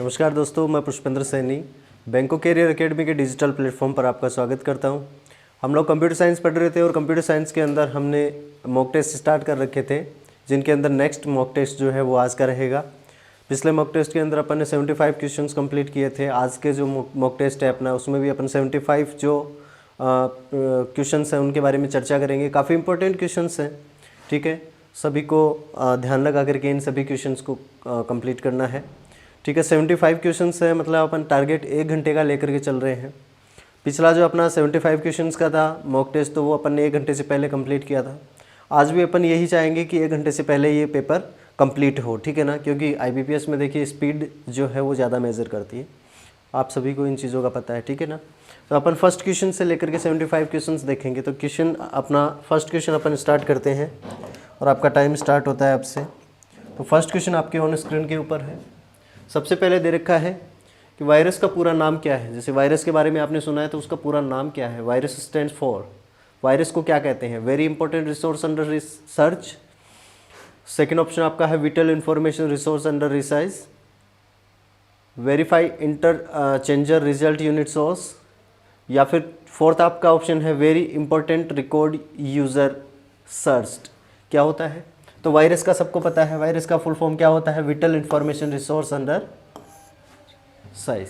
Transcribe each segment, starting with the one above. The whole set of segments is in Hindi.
नमस्कार दोस्तों, मैं पुष्पेंद्र सैनी बैंको कैरियर एकेडमी के डिजिटल प्लेटफॉर्म पर आपका स्वागत करता हूं। हम लोग कंप्यूटर साइंस पढ़ रहे थे और कंप्यूटर साइंस के अंदर हमने मॉक टेस्ट स्टार्ट कर रखे थे, जिनके अंदर नेक्स्ट मॉक टेस्ट जो है वो आज का रहेगा। पिछले मॉक टेस्ट के अंदर अपन ने 75 क्वेश्चंस कंप्लीट किए थे। आज के जो मॉक टेस्ट है अपना, उसमें भी अपन 75 जो क्वेश्चंस हैं उनके बारे में चर्चा करेंगे। काफ़ी इंपॉर्टेंट क्वेश्चंस हैं, ठीक है। सभी को ध्यान लगा करके इन सभी क्वेश्चंस को कंप्लीट करना है, ठीक है। 75 क्वेश्चंस है, मतलब अपन टारगेट 1 घंटे का लेकर के चल रहे हैं। पिछला जो अपना 75 क्वेश्चंस का था मॉक टेस्ट, तो वो अपन ने 1 घंटे से पहले कंप्लीट किया था। आज भी अपन यही चाहेंगे कि 1 घंटे से पहले ये पेपर कंप्लीट हो, ठीक है ना, क्योंकि IBPS में देखिए स्पीड जो है वो ज़्यादा मेज़र करती है। आप सभी को इन चीज़ों का पता है, ठीक है ना। तो अपन फर्स्ट क्वेश्चन से लेकर के 75 क्वेश्चंस देखेंगे। तो क्वेश्चन अपना फर्स्ट क्वेश्चन अपन स्टार्ट करते हैं और आपका टाइम स्टार्ट होता है अब से। तो फर्स्ट क्वेश्चन आपके ऑन स्क्रीन के ऊपर है। सबसे पहले दे रखा है कि वायरस का पूरा नाम क्या है। जैसे वायरस के बारे में आपने सुना है तो उसका पूरा नाम क्या है। वायरस स्टैंड्स फॉर, वायरस को क्या कहते हैं? Very important resource under research. Second option आपका है vital information resource under research. Verify interchanger result unit source. या फिर फोर्थ आपका ऑप्शन है very important record user searched. क्या होता है? तो वायरस का सबको पता है, वायरस का फुल फॉर्म क्या होता है? Vital information resource under size,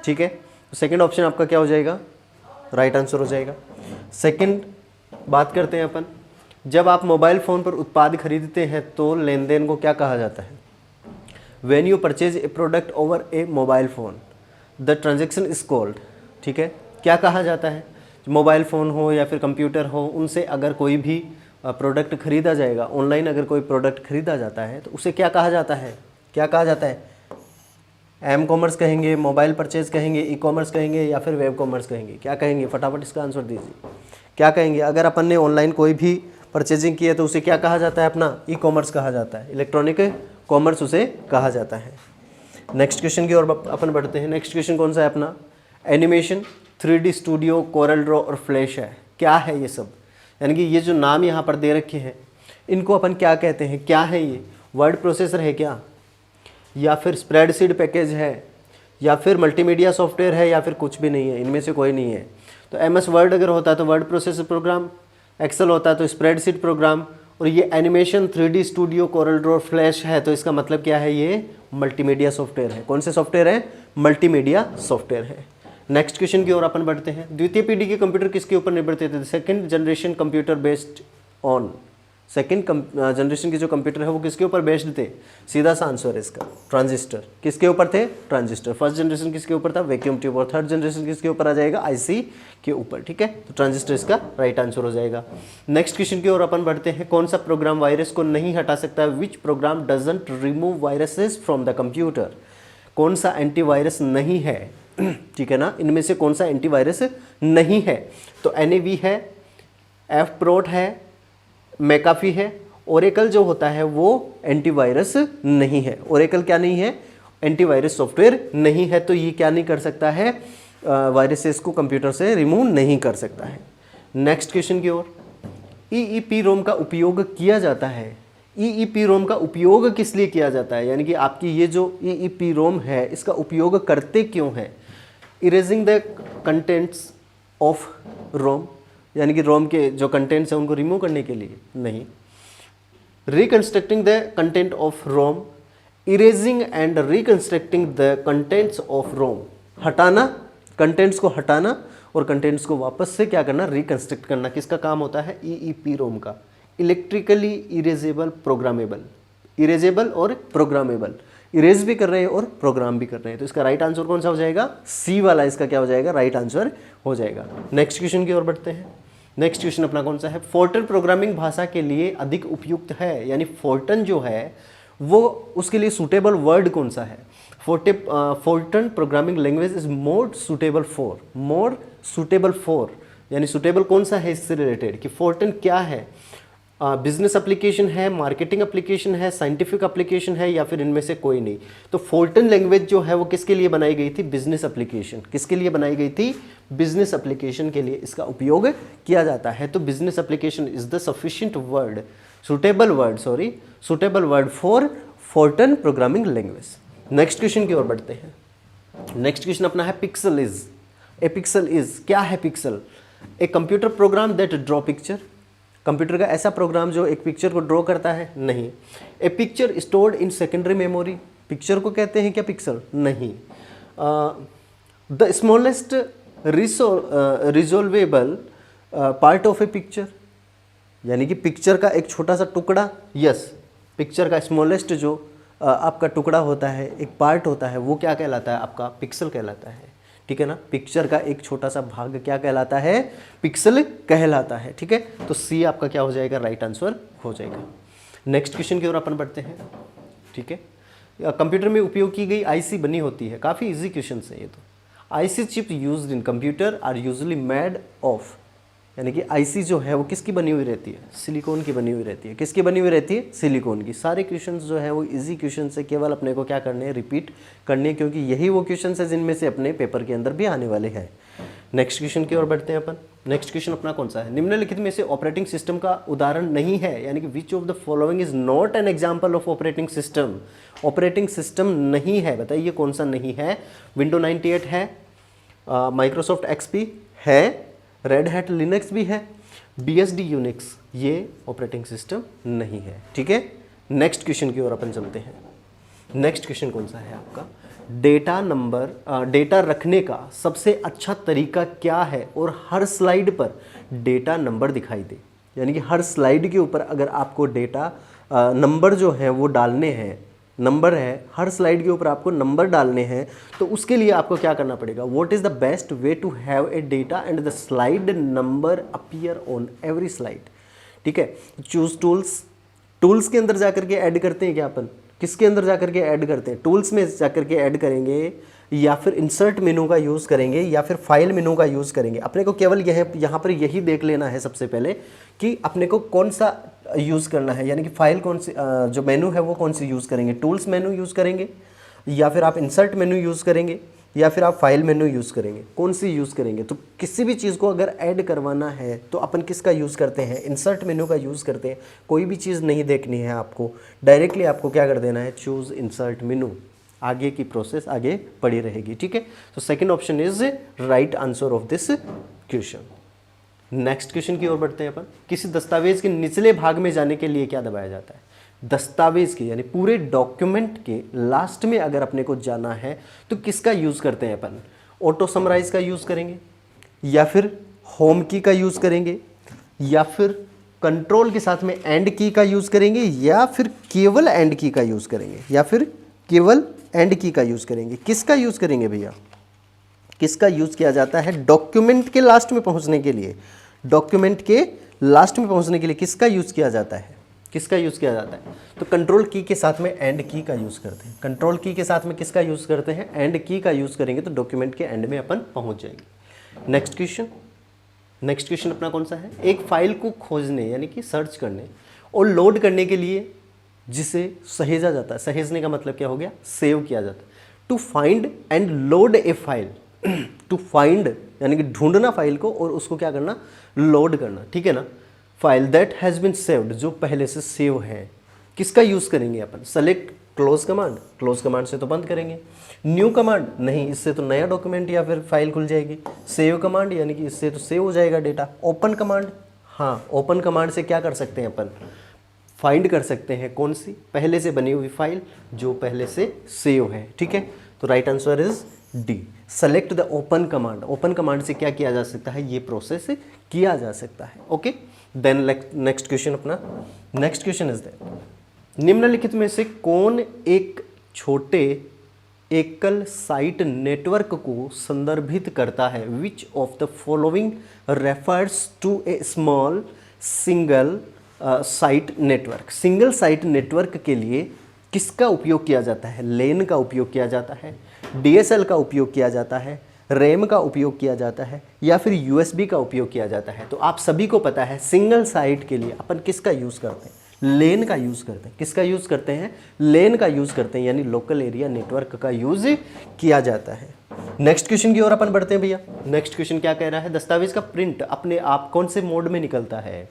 ठीक है। तो सेकंड ऑप्शन आपका क्या हो जाएगा? राइट आंसर हो जाएगा। सेकंड बात करते हैं अपन, जब आप मोबाइल फ़ोन पर उत्पाद खरीदते हैं तो लेन देन को क्या कहा जाता है? When you purchase a product over A mobile phone the transaction is called, ठीक है। क्या कहा जाता है? मोबाइल फ़ोन हो या फिर कंप्यूटर हो, उनसे अगर कोई भी प्रोडक्ट खरीदा जाएगा, ऑनलाइन अगर कोई प्रोडक्ट खरीदा जाता है तो उसे क्या कहा जाता है? क्या कहा जाता है? एम कॉमर्स कहेंगे, मोबाइल परचेज कहेंगे, ई कॉमर्स कहेंगे या फिर वेब कॉमर्स कहेंगे? क्या कहेंगे? फटाफट इसका आंसर दीजिए। क्या कहेंगे? अगर अपन ने ऑनलाइन कोई भी परचेजिंग की है तो उसे क्या कहा जाता है? अपना ई कॉमर्स कहा जाता है, इलेक्ट्रॉनिक कॉमर्स उसे कहा जाता है। नेक्स्ट क्वेश्चन की ओर अपन बढ़ते हैं। नेक्स्ट क्वेश्चन कौन सा है अपना? Animation, 3D studio, Corel Draw और फ्लैश है। क्या है ये सब? यानी कि ये जो नाम यहाँ पर दे रखे हैं इनको अपन क्या कहते हैं? क्या है ये? वर्ड प्रोसेसर है क्या, या फिर स्प्रेडशीट पैकेज है, या फिर मल्टीमीडिया सॉफ्टवेयर है, या फिर कुछ भी नहीं है? इनमें से कोई नहीं है। तो MS वर्ड अगर होता तो वर्ड प्रोसेसर प्रोग्राम, एक्सेल होता तो स्प्रेडशीट प्रोग्राम, और ये animation, 3D studio, Corel Draw, flash है तो इसका मतलब क्या है? ये मल्टीमीडिया सॉफ्टवेयर है। कौन से सॉफ्टवेयर है? मल्टीमीडिया सॉफ्टवेयर है। नेक्स्ट क्वेश्चन की ओर अपन बढ़ते हैं। द्वितीय पीढ़ी के कंप्यूटर किसके ऊपर निर्भर थे? Second generation computer based on, second generation के जो कंप्यूटर है वो किसके ऊपर बेस्ड थे? सीधा सा आंसर है इसका ट्रांजिस्टर। किसके ऊपर थे? ट्रांजिस्टर। फर्स्ट जनरेशन किसके ऊपर था? Vacuum tube. और थर्ड जनरेशन किसके ऊपर आ जाएगा? IC के ऊपर, ठीक है। तो ट्रांजिस्टर इसका राइट आंसर हो जाएगा। नेक्स्ट क्वेश्चन की ओर अपन बढ़ते हैं। कौन सा प्रोग्राम वायरस को नहीं हटा सकता? विच programme doesn't remove viruses from the computer? कौन सा एंटीवायरस नहीं है, ठीक है ना। इनमें से कौन सा एंटीवायरस नहीं है? तो NAV है, Fprot है, मैकाफी है। ओरेकल जो होता है वो एंटीवायरस नहीं है। ओरेकल क्या नहीं है? एंटीवायरस सॉफ्टवेयर नहीं है। तो ये क्या नहीं कर सकता है? वायरसेस को कंप्यूटर से रिमूव नहीं कर सकता है। नेक्स्ट क्वेश्चन की ओर। EEPROM का उपयोग किया जाता है। EEPROM का उपयोग किस लिए किया जाता है? यानी कि आपकी ये जो EEPROM है इसका उपयोग करते क्यों है? Erasing the contents of ROM, यानी कि रोम के जो कंटेंट्स हैं उनको रिमूव करने के लिए नहीं। Reconstructing the content of ROM, erasing and reconstructing the contents of ROM, हटाना, कंटेंट्स को हटाना और कंटेंट्स को वापस से क्या करना? रिकंस्ट्रक्ट करना। किसका काम होता है? EEPROM का। इलेक्ट्रिकली इरेजेबल प्रोग्रामेबल, इरेजेबल और प्रोग्रामेबल, इरेज भी कर रहे हैं और प्रोग्राम भी कर रहे हैं। तो इसका राइट आंसर कौन सा हो जाएगा? C वाला इसका क्या हो जाएगा? राइट आंसर हो जाएगा। नेक्स्ट क्वेश्चन की ओर बढ़ते हैं। नेक्स्ट क्वेश्चन अपना कौन सा है? फोर्टन प्रोग्रामिंग भाषा के लिए अधिक उपयुक्त है, यानी फोर्टन जो है वो उसके लिए सुटेबल वर्ड कौन सा है? Fortran programming language is more suitable for, यानी सुटेबल कौन सा है इससे रिलेटेड? कि फोर्टन क्या है? बिजनेस एप्लीकेशन है, मार्केटिंग एप्लीकेशन है, साइंटिफिक एप्लीकेशन है, या फिर इनमें से कोई नहीं? तो फोर्टन लैंग्वेज जो है वो किसके लिए बनाई गई थी? Business application. किसके लिए बनाई गई थी? बिजनेस एप्लीकेशन के लिए इसका उपयोग किया जाता है। तो business application is the sufficient word, suitable word for Fortran programming language. Next question की ओर बढ़ते हैं। नेक्स्ट क्वेश्चन अपना है pixel is. A pixel is क्या है? Pixel a computer program that draw picture. Computer का ऐसा प्रोग्राम जो एक पिक्चर को ड्रॉ करता है? नहीं। A picture stored in secondary memory. Picture को कहते हैं क्या पिक्सल? नहीं। The smallest resolvable part of a picture, यानी कि पिक्चर का एक छोटा सा टुकड़ा। यस, पिक्चर का स्मॉलेस्ट जो आपका टुकड़ा होता है, एक पार्ट होता है, वो क्या कहलाता है? आपका पिक्सल कहलाता है। ठीक है ना, पिक्चर का एक छोटा सा भाग क्या कहलाता है? पिक्सल कहलाता है। ठीक है, तो सी आपका क्या हो जाएगा? राइट आंसर हो जाएगा। नेक्स्ट क्वेश्चन की ओर अपन बढ़ते हैं। ठीक है, कंप्यूटर में उपयोग की गई आईसी बनी होती है, काफ़ी इजी क्वेश्चन है ये तो। IC chip used in computer are usually made of, यानी कि आईसी जो है वो किसकी बनी हुई रहती है? सिलिकॉन की बनी हुई रहती है। किसकी बनी हुई रहती है? सिलिकॉन की। सारे क्वेश्चंस जो है वो इजी क्वेश्चंस है, केवल अपने को क्या करने हैं? रिपीट करने हैं, क्योंकि यही वो क्वेश्चंस है जिनमें से अपने पेपर के अंदर भी आने वाले हैं। नेक्स्ट क्वेश्चन की ओर बढ़ते हैं अपन। नेक्स्ट क्वेश्चन अपना कौन सा है? निम्नलिखित में से ऑपरेटिंग सिस्टम का उदाहरण नहीं है, यानी कि विच of the following is not an example of operating system. Operating system नहीं है, बताइए कौन सा नहीं है? विंडो 98 है, माइक्रोसॉफ्ट एक्सपी है, रेड हैट लिनक्स भी है, BSD यूनिक्स, ये ऑपरेटिंग सिस्टम नहीं है। ठीक है, नेक्स्ट क्वेश्चन की ओर अपन चलते हैं। नेक्स्ट क्वेश्चन कौन सा है आपका? डेटा रखने का सबसे अच्छा तरीका क्या है और हर स्लाइड पर डेटा नंबर दिखाई दे, यानी कि हर स्लाइड के ऊपर अगर आपको डेटा नंबर जो है वो डालने हैं, नंबर है, हर स्लाइड के ऊपर आपको नंबर डालने हैं, तो उसके लिए आपको क्या करना पड़ेगा? What is the best way to have a data and the slide number appear on every slide. ठीक है, चूज टूल्स। टूल्स के अंदर जाकर के ऐड करते हैं क्या अपन? किसके अंदर जाकर के ऐड करते हैं? टूल्स में जाकर के ऐड करेंगे, या फिर इंसर्ट मेनू का यूज़ करेंगे, या फिर फाइल मेनू का यूज़ करेंगे? अपने को केवल यहाँ पर यही देख लेना है सबसे पहले कि अपने को कौन सा यूज़ करना है, यानी कि फाइल कौन सी, जो मेनू है वो कौन सी यूज़ करेंगे? टूल्स मेनू यूज़ करेंगे, या फिर आप इंसर्ट मेनू यूज़ करेंगे, या फिर आप फाइल मेनू यूज़ करेंगे? कौन सी यूज़ करेंगे? तो किसी भी चीज़ को अगर ऐड करवाना है तो अपन किसका यूज़ करते हैं? इंसर्ट मेनू का यूज़ करते हैं। कोई भी चीज़ नहीं देखनी है आपको, डायरेक्टली आपको क्या कर देना है? चूज़ इंसर्ट मेनू। आगे की प्रोसेस आगे पड़ी रहेगी। ठीक है, तो second option is right answer of this question. Next question की ओर बढ़ते हैं अपन। किसी दस्तावेज के निचले भाग में जाने के लिए क्या दबाया जाता है? दस्तावेज के यानी पूरे डॉक्यूमेंट के लास्ट में अगर अपने को जाना है तो किसका यूज़ करते हैं अपन? ऑटो समराइज का यूज़ करेंगे, या फिर होम की का यूज़ करेंगे, या फिर कंट्रोल के साथ में एंड की का यूज़ करेंगे, या फिर केवल एंड की का यूज़ करेंगे, या फिर केवल एंड की का यूज़ करेंगे? किसका यूज़ करेंगे भैया? किसका यूज़ किया जाता है डॉक्यूमेंट के लास्ट में पहुंचने के लिए? डॉक्यूमेंट के लास्ट में पहुंचने के लिए किसका यूज़ किया जाता है? किसका यूज़ किया जाता है? तो कंट्रोल की के साथ में एंड की का यूज़ करते हैं। कंट्रोल की के साथ में किसका यूज़ करते हैं? एंड की का यूज़ करेंगे तो डॉक्यूमेंट के एंड में अपन पहुंच जाएंगे। Next question. नेक्स्ट क्वेश्चन अपना कौन सा है? एक फाइल को खोजने यानी कि सर्च करने और लोड करने के लिए जिसे सहेजा जाता है, सहेजने का मतलब क्या हो गया? सेव किया जाता है। To find and load a file. To find यानी कि ढूंढना फाइल को और उसको क्या करना? लोड करना। ठीक है ना, file that has been saved, जो पहले से सेव है, किसका यूज़ करेंगे अपन? Select close command. Close command से तो बंद करेंगे। न्यू कमांड, नहीं, इससे तो नया डॉक्यूमेंट या फिर फाइल खुल जाएगी। सेव कमांड यानी कि इससे तो सेव हो जाएगा डेटा। ओपन कमांड, हाँ, ओपन कमांड से क्या कर सकते हैं अपन? फाइंड कर सकते हैं कौन सी? पहले से बनी हुई फाइल जो पहले से सेव है। ठीक है, तो right answer is D, select the open command. Open command से क्या किया जा सकता है? ये प्रोसेस किया जा सकता है। ओके, देन नेक्स्ट क्वेश्चन अपना। नेक्स्ट क्वेश्चन इज दैट निम्नलिखित में से कौन एक छोटे एकल साइट नेटवर्क को संदर्भित करता है? Which of the following refers to a small single site network? Single site network के लिए किसका उपयोग किया जाता है? लेन का उपयोग किया जाता है, DSL का उपयोग किया जाता है, रैम का उपयोग किया जाता है, या फिर USB का उपयोग किया जाता है? तो आप सभी को पता है सिंगल साइट के लिए अपन किसका यूज़ करते हैं? लेन का यूज़ करते हैं। किसका यूज़ करते हैं? लेन का यूज़ करते हैं, यानी लोकल एरिया नेटवर्क का यूज़ किया जाता है। नेक्स्ट क्वेश्चन की ओर अपन बढ़ते हैं भैया। नेक्स्ट क्वेश्चन क्या कह रहा है? दस्तावेज का प्रिंट अपने आप कौन से मोड में निकलता है?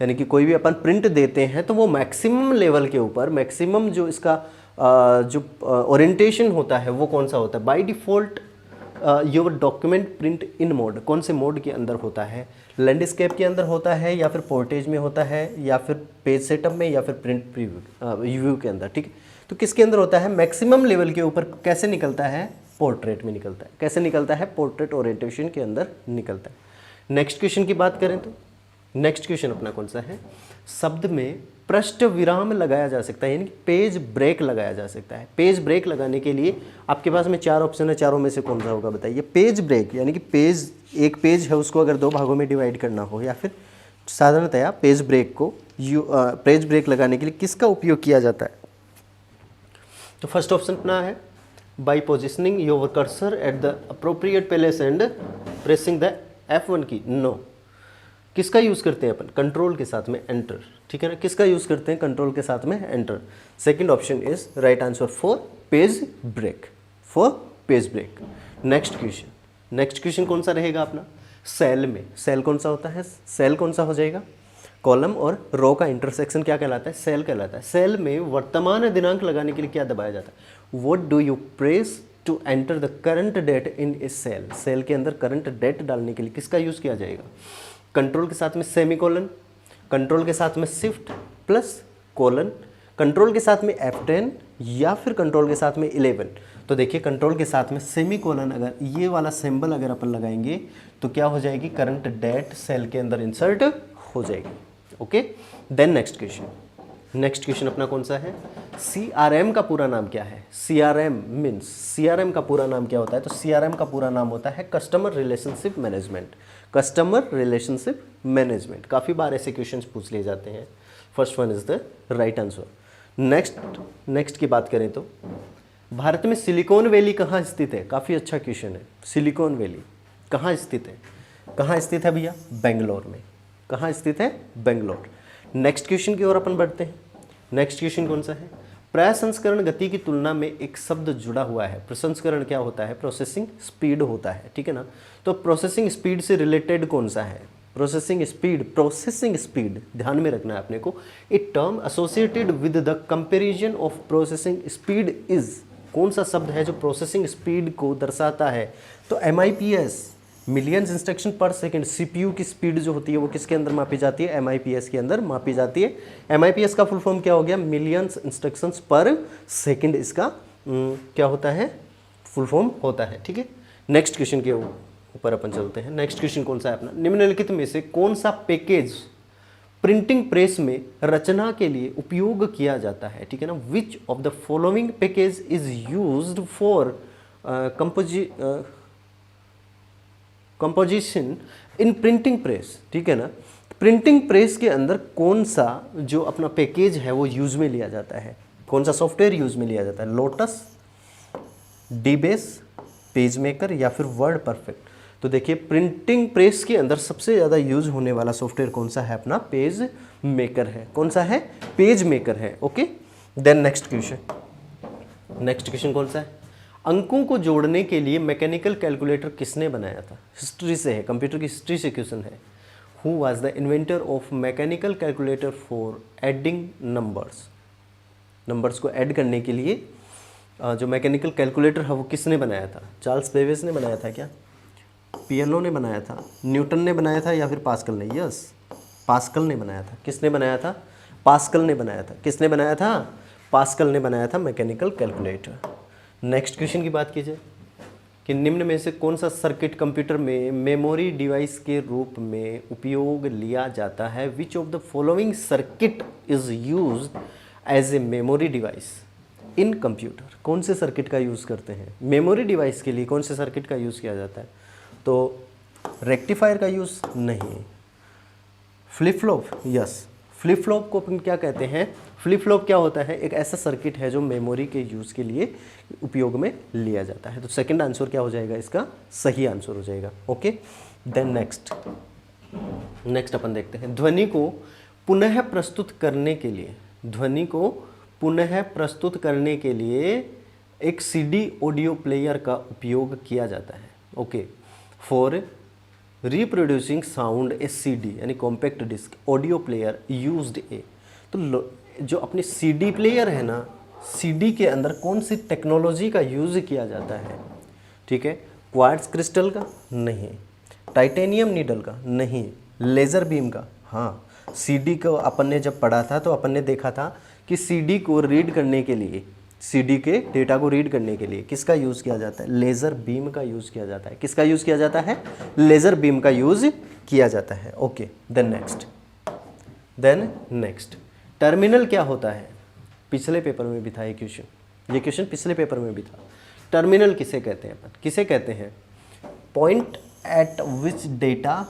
यानी कि कोई भी अपन प्रिंट देते हैं तो वो मैक्सिमम लेवल के ऊपर, मैक्सिमम जो इसका जो ओरिएंटेशन होता है वो कौन सा होता है? By default your document print in mode कौन से मोड के अंदर होता है? लैंडस्केप के अंदर होता है, या फिर पोर्ट्रेट में होता है, या फिर पेज सेटअप में, या फिर प्रिंट प्रीव्यू व्यू के अंदर, ठीक है। तो किसके अंदर होता है? मैक्सिमम लेवल के ऊपर कैसे निकलता है? पोर्ट्रेट में निकलता है। कैसे निकलता है? पोर्ट्रेट ओरिएंटेशन के अंदर निकलता है। नेक्स्ट क्वेश्चन की बात करें तो नेक्स्ट क्वेश्चन अपना कौन सा है? शब्द में पृष्ठ विराम लगाया जा सकता है, यानी कि पेज ब्रेक लगाया जा सकता है। पेज ब्रेक लगाने के लिए आपके पास में 4 ऑप्शन है, चारों में से कौन सा होगा बताइए? पेज ब्रेक यानी कि पेज, एक पेज है उसको अगर 2 भागों में डिवाइड करना हो, या फिर साधारणतया पेज ब्रेक को पेज ब्रेक लगाने के लिए किसका उपयोग किया जाता है? तो फर्स्ट ऑप्शन अपना है by positioning your cursor at the appropriate place and pressing the F1 key. No. किसका यूज़ करते हैं अपन? कंट्रोल के साथ में एंटर, ठीक है ना। किसका यूज़ करते हैं? कंट्रोल के साथ में enter. Second option is right answer for page break, for page break. Next question कौन सा रहेगा अपना? सेल में। सेल कौन सा होता है? सेल कौन सा हो जाएगा? कॉलम और रो का इंटरसेक्शन क्या कहलाता है? सेल कहलाता है। सेल में वर्तमान दिनांक लगाने के लिए क्या दबाया जाता है? What do you press to enter the current date in a cell? Cell के अंदर करंट डेट डालने के लिए किसका यूज़ किया जाएगा? कंट्रोल के साथ में सेमीकोलन, कंट्रोल के साथ में शिफ्ट प्लस कोलन, कंट्रोल के साथ में F10, या फिर कंट्रोल के साथ में 11। तो देखिए कंट्रोल के साथ में सेमीकोलन अगर ये वाला सिंबल अगर अपन लगाएंगे तो क्या हो जाएगी? करंट डेट सेल के अंदर इंसर्ट हो जाएगी। ओके, देन नेक्स्ट क्वेश्चन अपना कौन सा है? CRM का पूरा नाम क्या है? CRM का पूरा नाम क्या होता है? तो CRM का पूरा नाम होता है customer relationship management. Customer relationship management. काफ़ी बार ऐसे क्वेश्चंस पूछ लिए जाते हैं। First one is the right answer. Next की बात करें तो भारत में सिलिकॉन वैली कहाँ स्थित है? काफ़ी अच्छा क्वेश्चन है। सिलिकॉन वैली कहाँ स्थित है? कहाँ स्थित है भैया? बेंगलोर में। कहाँ स्थित है? बेंगलोर। नेक्स्ट क्वेश्चन की ओर अपन बढ़ते हैं। नेक्स्ट क्वेश्चन कौन सा है? प्रसंस्करण गति की तुलना में एक शब्द जुड़ा हुआ है। प्रसंस्करण क्या होता है? प्रोसेसिंग स्पीड होता है, ठीक है ना। तो प्रोसेसिंग स्पीड से रिलेटेड कौन सा है? प्रोसेसिंग स्पीड ध्यान में रखना है अपने को। A term associated with the comparison of processing speed is, कौन सा शब्द है जो प्रोसेसिंग स्पीड को दर्शाता है? तो MIPS, मिलियंस इंस्ट्रक्शन पर सेकंड। CPU की स्पीड जो होती है वो किसके अंदर मापी जाती है? MIPS के अंदर मापी जाती है। MIPS का फुल फॉर्म क्या हो गया? मिलियंस इंस्ट्रक्शंस पर सेकंड इसका क्या होता है? फुल फॉर्म होता है, ठीक है। नेक्स्ट क्वेश्चन के ऊपर अपन चलते हैं। नेक्स्ट क्वेश्चन कौन सा है अपना? निम्नलिखित में से कौन सा पैकेज प्रिंटिंग प्रेस में रचना के लिए उपयोग किया जाता है? ठीक है ना। विच of the following package is used for composition in printing press? ठीक है ना। प्रिंटिंग प्रेस के अंदर कौन सा जो अपना पैकेज है वो यूज में लिया जाता है? कौन सा सॉफ्टवेयर यूज में लिया जाता है? लोटस, डीबेस, पेज मेकर, या फिर वर्ड परफेक्ट? तो देखिए प्रिंटिंग प्रेस के अंदर सबसे ज़्यादा यूज होने वाला सॉफ्टवेयर कौन सा है? अपना पेज मेकर है। कौन सा है? पेज मेकर है। ओके, देन नेक्स्ट क्वेश्चन कौन सा है? अंकों को जोड़ने के लिए मैकेनिकल कैलकुलेटर किसने बनाया था? हिस्ट्री से है, कंप्यूटर की हिस्ट्री से क्वेश्चन है। Who was the inventor of mechanical calculator for adding numbers को ऐड करने के लिए जो मैकेनिकल कैलकुलेटर है वो किसने बनाया था? चार्ल्स बेबेज ने बनाया था क्या? पियानो ने बनाया था? न्यूटन ने बनाया था? या फिर पास्कल ने? यस, पास्कल ने बनाया था। किसने बनाया था? पास्कल ने बनाया था। किसने बनाया था? पास्कल ने बनाया था मैकेनिकल कैलकुलेटर। नेक्स्ट क्वेश्चन की बात कीजिए कि निम्न में से कौन सा सर्किट कंप्यूटर में मेमोरी डिवाइस के रूप में उपयोग लिया जाता है? Which of the following circuit is used as a memory device in computer? कौन से सर्किट का यूज़ करते हैं मेमोरी डिवाइस के लिए? कौन से सर्किट का यूज़ किया जाता है? तो रेक्टिफायर का यूज़ नहीं। Flip flop, yes, flip flop को अपन क्या कहते हैं? फ्लिप फ्लॉप क्या होता है? एक ऐसा सर्किट है जो मेमोरी के यूज़ के लिए उपयोग में लिया जाता है। तो सेकंड आंसर क्या हो जाएगा? इसका सही आंसर हो जाएगा। ओके, देन नेक्स्ट अपन देखते हैं। ध्वनि को पुनः प्रस्तुत करने के लिए एक CD ऑडियो प्लेयर का उपयोग किया जाता है। Okay, for reproducing sound a CD यानी compact disc audio player used a. तो जो अपने CD प्लेयर है ना, सीडी के अंदर कौन सी टेक्नोलॉजी का यूज़ किया जाता है? ठीक है, क्वार्ट्ज क्रिस्टल का नहीं, टाइटेनियम नीडल का नहीं, लेज़र बीम का। हाँ, सीडी को अपन ने जब पढ़ा था तो अपन ने देखा था कि सीडी को रीड करने के लिए, सीडी के डेटा को रीड करने के लिए किसका यूज़ किया जाता है? लेज़र बीम का यूज़ किया जाता है। किसका यूज़ किया जाता है? लेज़र बीम का यूज़ किया जाता है। ओके, देन नेक्स्ट टर्मिनल क्या होता है? पिछले पेपर में भी था ये क्वेश्चन पिछले पेपर में भी था। टर्मिनल किसे कहते हैं? अपन किसे कहते हैं? पॉइंट एट विच डेटा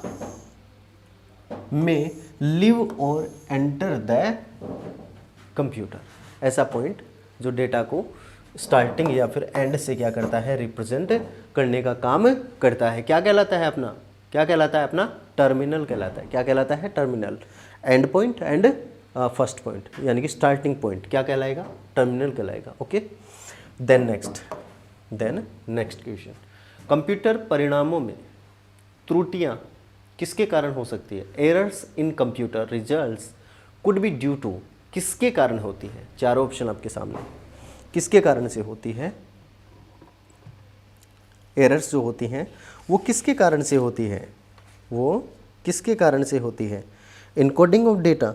में लिव और एंटर द कंप्यूटर। ऐसा पॉइंट जो डेटा को स्टार्टिंग या फिर एंड से क्या करता है? रिप्रेजेंट करने का काम करता है। क्या कहलाता है अपना? क्या कहलाता है अपना? टर्मिनल कहलाता है। क्या कहलाता है? Terminal. End point and first point यानी कि स्टार्टिंग पॉइंट क्या कहलाएगा? टर्मिनल कहलाएगा। Okay, then next question, computer परिणामों में त्रुटियां किसके कारण हो सकती है? Errors in computer results could be due to, किसके कारण होती है? चारों ऑप्शन आपके सामने, किसके कारण से होती है? एरर्स जो होती हैं वो किसके कारण से होती है? वो किसके कारण से होती है? Encoding of data,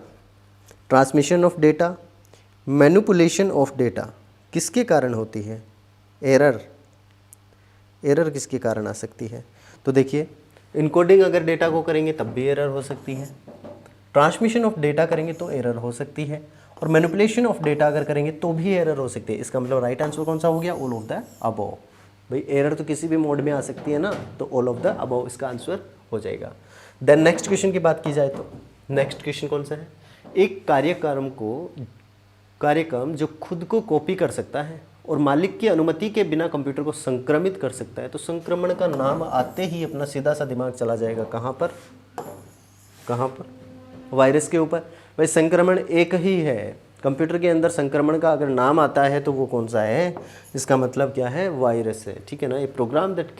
transmission of data, manipulation of data, किसके कारण होती है? एरर किसके कारण आ सकती है? तो देखिए, इनकोडिंग अगर डेटा को करेंगे तब भी एरर हो सकती है, ट्रांसमिशन ऑफ डेटा करेंगे तो एरर हो सकती है, और मैनिपुलेशन ऑफ डेटा अगर करेंगे तो भी एरर हो सकती है। इसका मतलब राइट आंसर कौन सा हो गया? All of the above. भाई एरर तो किसी भी मोड में आ सकती है ना, तो ऑल ऑफ द अबव इसका आंसर हो जाएगा। देन नेक्स्ट क्वेश्चन की बात की जाए तो नेक्स्ट क्वेश्चन कौन सा है? एक कार्यक्रम जो खुद को कॉपी कर सकता है और मालिक की अनुमति के बिना कंप्यूटर को संक्रमित कर सकता है, तो संक्रमण का नाम आते ही अपना सीधा सा दिमाग चला जाएगा कहाँ पर? वायरस के ऊपर। भाई संक्रमण एक ही है, कंप्यूटर के अंदर संक्रमण का अगर नाम आता है तो वो कौन सा है? इसका मतलब क्या है? वायरस है। ठीक है ना। ये program that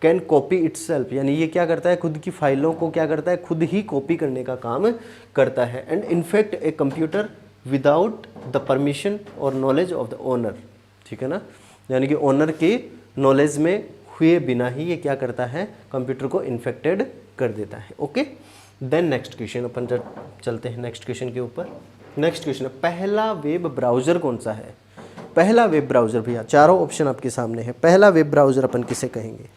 can copy itself, यानी ये क्या करता है? खुद की फाइलों को क्या करता है? खुद ही कॉपी करने का काम करता है। And in fact a computer without the permission और नॉलेज ऑफ द ओनर। ठीक है ना, यानी कि ओनर के नॉलेज में हुए बिना ही ये क्या करता है? कंप्यूटर को इन्फेक्टेड कर देता है। ओके, देन नेक्स्ट क्वेश्चन अपन चलते हैं नेक्स्ट क्वेश्चन के ऊपर। नेक्स्ट क्वेश्चन है, पहला वेब ब्राउज़र कौन सा है? पहला वेब ब्राउज़र भैया, चारों ऑप्शन आपके सामने है। पहला वेब ब्राउज़र अपन किसे कहेंगे?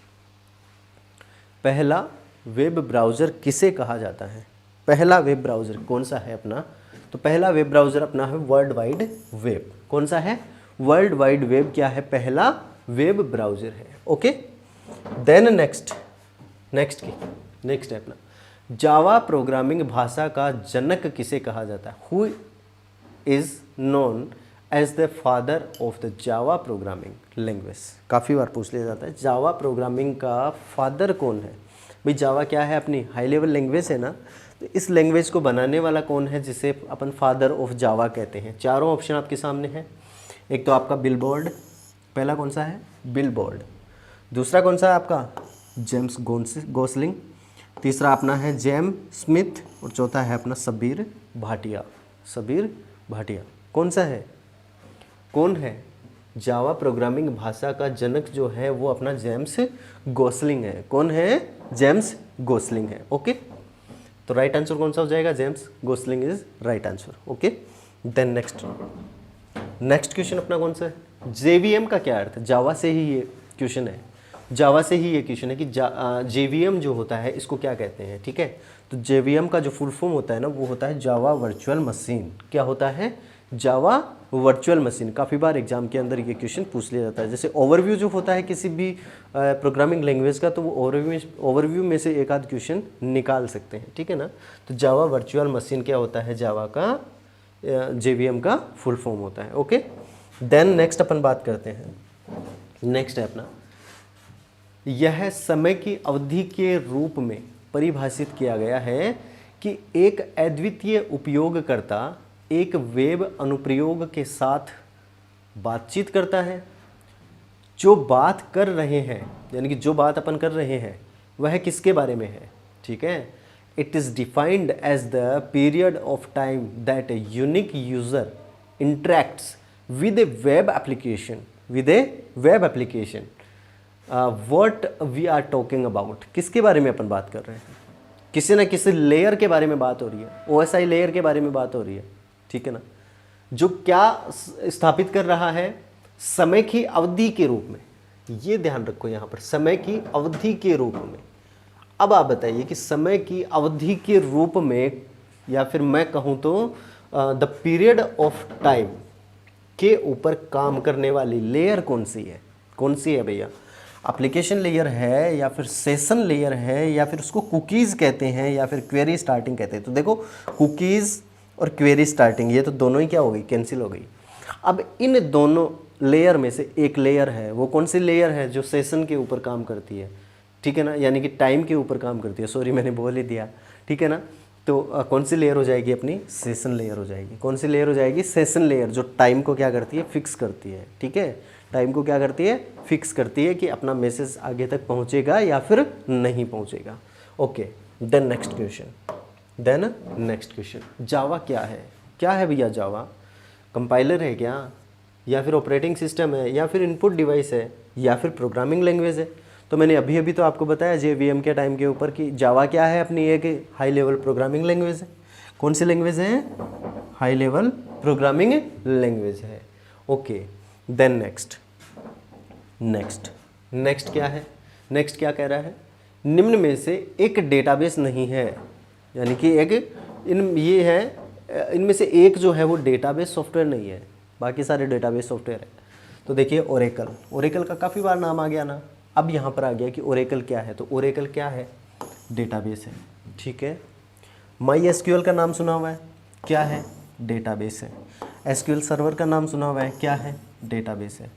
पहला वेब ब्राउज़र किसे कहा जाता है? पहला वेब ब्राउज़र कौन सा है अपना? तो पहला वेब ब्राउज़र अपना है वर्ल्ड वाइड वेब। कौन सा है? वर्ल्ड वाइड वेब क्या है? पहला वेब ब्राउज़र है। ओके, देन नेक्स्ट है अपना, जावा प्रोग्रामिंग भाषा का जनक किसे कहा जाता है? Who is known as the father of the Java programming language. काफ़ी बार पूछ लिया जाता है जावा प्रोग्रामिंग का फादर कौन है? भाई जावा क्या है? अपनी हाई लेवल लैंग्वेज है ना, तो इस लैंग्वेज को बनाने वाला कौन है जिसे अपन फादर ऑफ जावा कहते हैं? चारों ऑप्शन आपके सामने हैं। एक तो आपका बिल बोर्ड, पहला कौन सा है? Bill board. दूसरा कौन सा है आपका? James Gosling. तीसरा अपना है जेम स्मिथ, और चौथा है अपना सबीर भाटिया। कौन सा है? कौन है? जावा प्रोग्रामिंग भाषा का जनक जो है वो अपना जेम्स गोसलिंग है। कौन है? जेम्स गोसलिंग है। ओके, तो राइट आंसर कौन सा हो जाएगा? James Gosling is right answer. Okay, then next question अपना कौन सा है? जेवीएम का क्या अर्थ है? जावा से ही ये क्वेश्चन है कि जेवीएम जो होता है इसको क्या कहते हैं? ठीक है, तो जेवीएम का जो फुल फॉर्म होता है ना वो होता है जावा वर्चुअल मशीन। क्या होता है? Java virtual machine. काफ़ी बार एग्जाम के अंदर ये क्वेश्चन पूछ लिया जाता है। जैसे ओवरव्यू जो होता है किसी भी प्रोग्रामिंग लैंग्वेज का, तो वो ओवरव्यू में से एक आध क्वेश्चन निकाल सकते हैं। ठीक है ना, तो जावा वर्चुअल मशीन क्या होता है? जावा का जेवीएम का फुल फॉर्म होता है। ओके, देन नेक्स्ट अपन बात करते हैं। नेक्स्ट है अपना, यह समय की अवधि के रूप में परिभाषित किया गया है कि एक अद्वितीय उपयोगकर्ता एक वेब अनुप्रयोग के साथ बातचीत करता है। जो बात कर रहे हैं, यानी कि जो बात अपन कर रहे हैं वह किसके बारे में है? ठीक है, it is defined as the period of time that a unique user interacts with a web application, with a web application. What we are talking about, किसके बारे में अपन बात कर रहे हैं? किसी न किसी लेयर के बारे में बात हो रही है, OSI लेयर के बारे में बात हो रही है, ठीक है ना, जो क्या स्थापित कर रहा है? समय की अवधि के रूप में। ये ध्यान रखो यहाँ पर, समय की अवधि के रूप में। अब आप बताइए कि समय की अवधि के रूप में, या फिर मैं कहूँ तो द पीरियड ऑफ टाइम के ऊपर काम करने वाली लेयर कौन सी है? कौन सी है भैया? एप्लीकेशन लेयर है, या फिर सेशन लेयर है, या फिर उसको कुकीज़ कहते हैं, या फिर क्वेरी स्टार्टिंग कहते हैं? तो देखो, कुकीज़ और क्वेरी स्टार्टिंग ये तो दोनों ही क्या हो गई? कैंसिल हो गई। अब इन दोनों लेयर में से एक लेयर है, वो कौन सी लेयर है? जो सेशन के ऊपर काम करती है, ठीक है ना, यानी कि टाइम के ऊपर काम करती है। सॉरी, मैंने बोल ही दिया, ठीक है ना। तो कौन सी लेयर हो जाएगी अपनी? सेशन लेयर हो जाएगी। कौन सी लेयर हो जाएगी? सेशन लेयर, जो टाइम को क्या करती है? फिक्स करती है, ठीक है। टाइम को क्या करती है? फिक्स करती है कि अपना मैसेज आगे तक पहुंचेगा या फिर नहीं पहुंचेगा। ओके, देन नेक्स्ट क्वेश्चन, जावा क्या है? क्या है भैया जावा? कंपाइलर है क्या, या फिर ऑपरेटिंग सिस्टम है, या फिर इनपुट डिवाइस है, या फिर प्रोग्रामिंग लैंग्वेज है? तो मैंने अभी तो आपको बताया JVM के टाइम के ऊपर कि जावा क्या है? अपनी एक हाई लेवल प्रोग्रामिंग लैंग्वेज है। कौन सी लैंग्वेज है? हाई लेवल प्रोग्रामिंग लैंग्वेज है। ओके, देन नेक्स्ट क्या है? नेक्स्ट क्या कह रहा है? निम्न में से एक डेटाबेस नहीं है, यानी कि इनमें से एक जो है वो डेटाबेस सॉफ्टवेयर नहीं है, बाकी सारे डेटाबेस सॉफ्टवेयर है। तो देखिए, ओरेकल का काफ़ी बार नाम आ गया ना। अब यहाँ पर आ गया कि ओरेकल क्या है। तो ओरेकल क्या है? डेटाबेस है, ठीक है। MySQL का नाम सुना हुआ है, क्या है? डेटाबेस है। SQL सर्वर का नाम सुना हुआ है, क्या है? डेटाबेस है।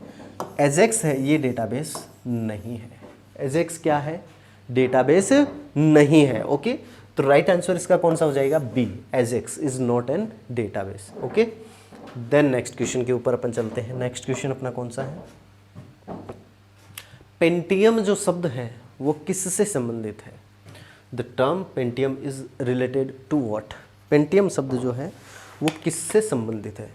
एजेक्स है, ये डेटाबेस नहीं है। एजेक्स क्या है? डेटाबेस नहीं है। ओके, तो राइट आंसर इसका कौन सा हो जाएगा? B, Ajax is not an database. Okay, then next question के ऊपर अपन चलते हैं। नेक्स्ट क्वेश्चन अपना कौन सा है? पेंटियम जो शब्द है वो किससे संबंधित है? The term Pentium is related to what? Pentium शब्द जो है वो किससे संबंधित है?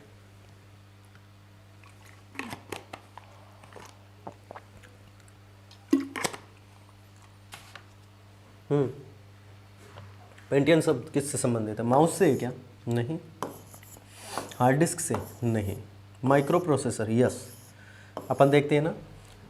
पेंटियम शब्द किससे संबंधित है? माउस से है क्या? नहीं। हार्ड डिस्क से? नहीं। Micro processor? यस। अपन देखते हैं ना,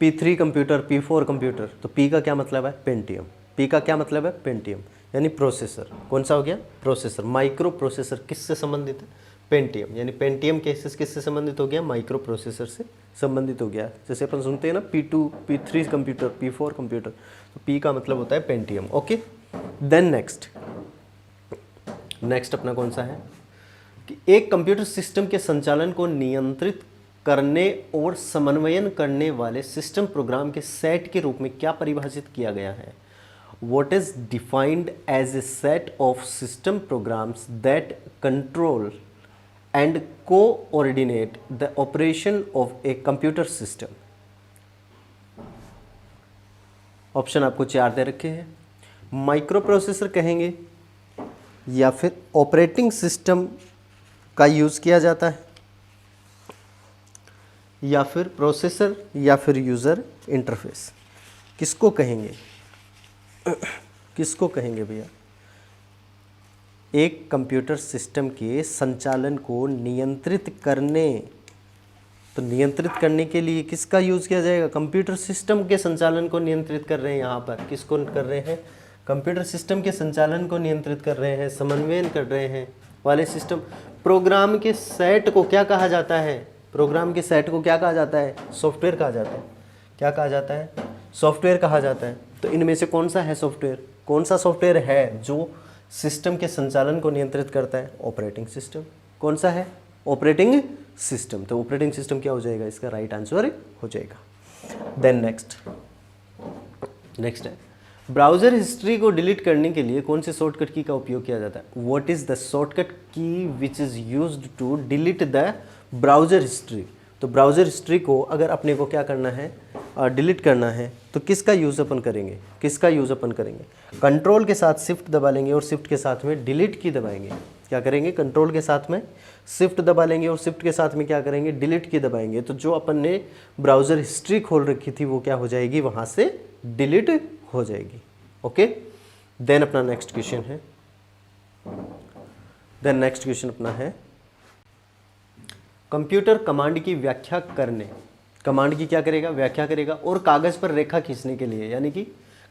P3 कंप्यूटर, P4 कंप्यूटर, तो P का क्या मतलब है? पेंटियम। P का क्या मतलब है? पेंटियम, यानी प्रोसेसर। कौन सा हो गया? प्रोसेसर। माइक्रो प्रोसेसर किससे संबंधित है? पेंटियम, यानी पेंटियम केसेस किससे संबंधित हो गया? माइक्रो प्रोसेसर से संबंधित हो गया। जैसे अपन सुनते हैं ना, P2, P3 computer, P4 computer, तो P का मतलब होता है पेंटियम। ओके, देन नेक्स्ट अपना कौन सा है कि एक कंप्यूटर सिस्टम के संचालन को नियंत्रित करने और समन्वयन करने वाले सिस्टम प्रोग्राम के सेट के रूप में क्या परिभाषित किया गया है? What is defined as a set of system programs that control and coordinate the operation of a computer system? Option आपको 4 दे रखे हैं। माइक्रो प्रोसेसर कहेंगे, या फिर ऑपरेटिंग सिस्टम का यूज़ किया जाता है, या फिर प्रोसेसर, या फिर यूज़र इंटरफेस। किसको कहेंगे? किसको कहेंगे भैया? एक कंप्यूटर सिस्टम के संचालन को नियंत्रित करने, तो नियंत्रित करने के लिए किसका यूज़ किया जाएगा? कंप्यूटर सिस्टम के संचालन को नियंत्रित कर रहे हैं। यहाँ पर किसको कर रहे हैं? कंप्यूटर सिस्टम के संचालन को नियंत्रित कर रहे हैं, समन्वयन कर रहे हैं वाले सिस्टम प्रोग्राम के सेट को क्या कहा जाता है? प्रोग्राम के सेट को क्या कहा जाता है? सॉफ्टवेयर कहा जाता है। क्या कहा जाता है? सॉफ्टवेयर कहा जाता है। तो इनमें से कौन सा है सॉफ्टवेयर? कौन सा सॉफ्टवेयर है जो सिस्टम के संचालन को नियंत्रित करता है? Operating system. कौन सा है? Operating system. तो ऑपरेटिंग सिस्टम क्या हो जाएगा? इसका राइट आंसर हो जाएगा। देन नेक्स्ट है, ब्राउज़र हिस्ट्री को डिलीट करने के लिए कौन से शॉर्टकट की का उपयोग किया जाता है? What is the shortcut key which is used to delete the browser history? तो ब्राउज़र हिस्ट्री को अगर अपने को क्या करना है, डिलीट करना है, तो किसका यूज़ अपन करेंगे? किसका यूज़ अपन करेंगे? कंट्रोल के साथ शिफ्ट दबा लेंगे और शिफ्ट के साथ में डिलीट की दबाएंगे। क्या करेंगे, कंट्रोल के साथ में शिफ्ट दबा लेंगे और शिफ्ट के साथ में क्या करेंगे, डिलीट की दबाएंगे, तो जो अपन ने ब्राउज़र हिस्ट्री खोल रखी थी वो क्या हो जाएगी, वहाँ से डिलीट हो जाएगी। ओके, देन अपना नेक्स्ट क्वेश्चन है, देन नेक्स्ट क्वेश्चन अपना है कंप्यूटर कमांड की व्याख्या करने, कमांड की क्या करेगा, व्याख्या करेगा, और कागज़ पर रेखा खींचने के लिए, यानी कि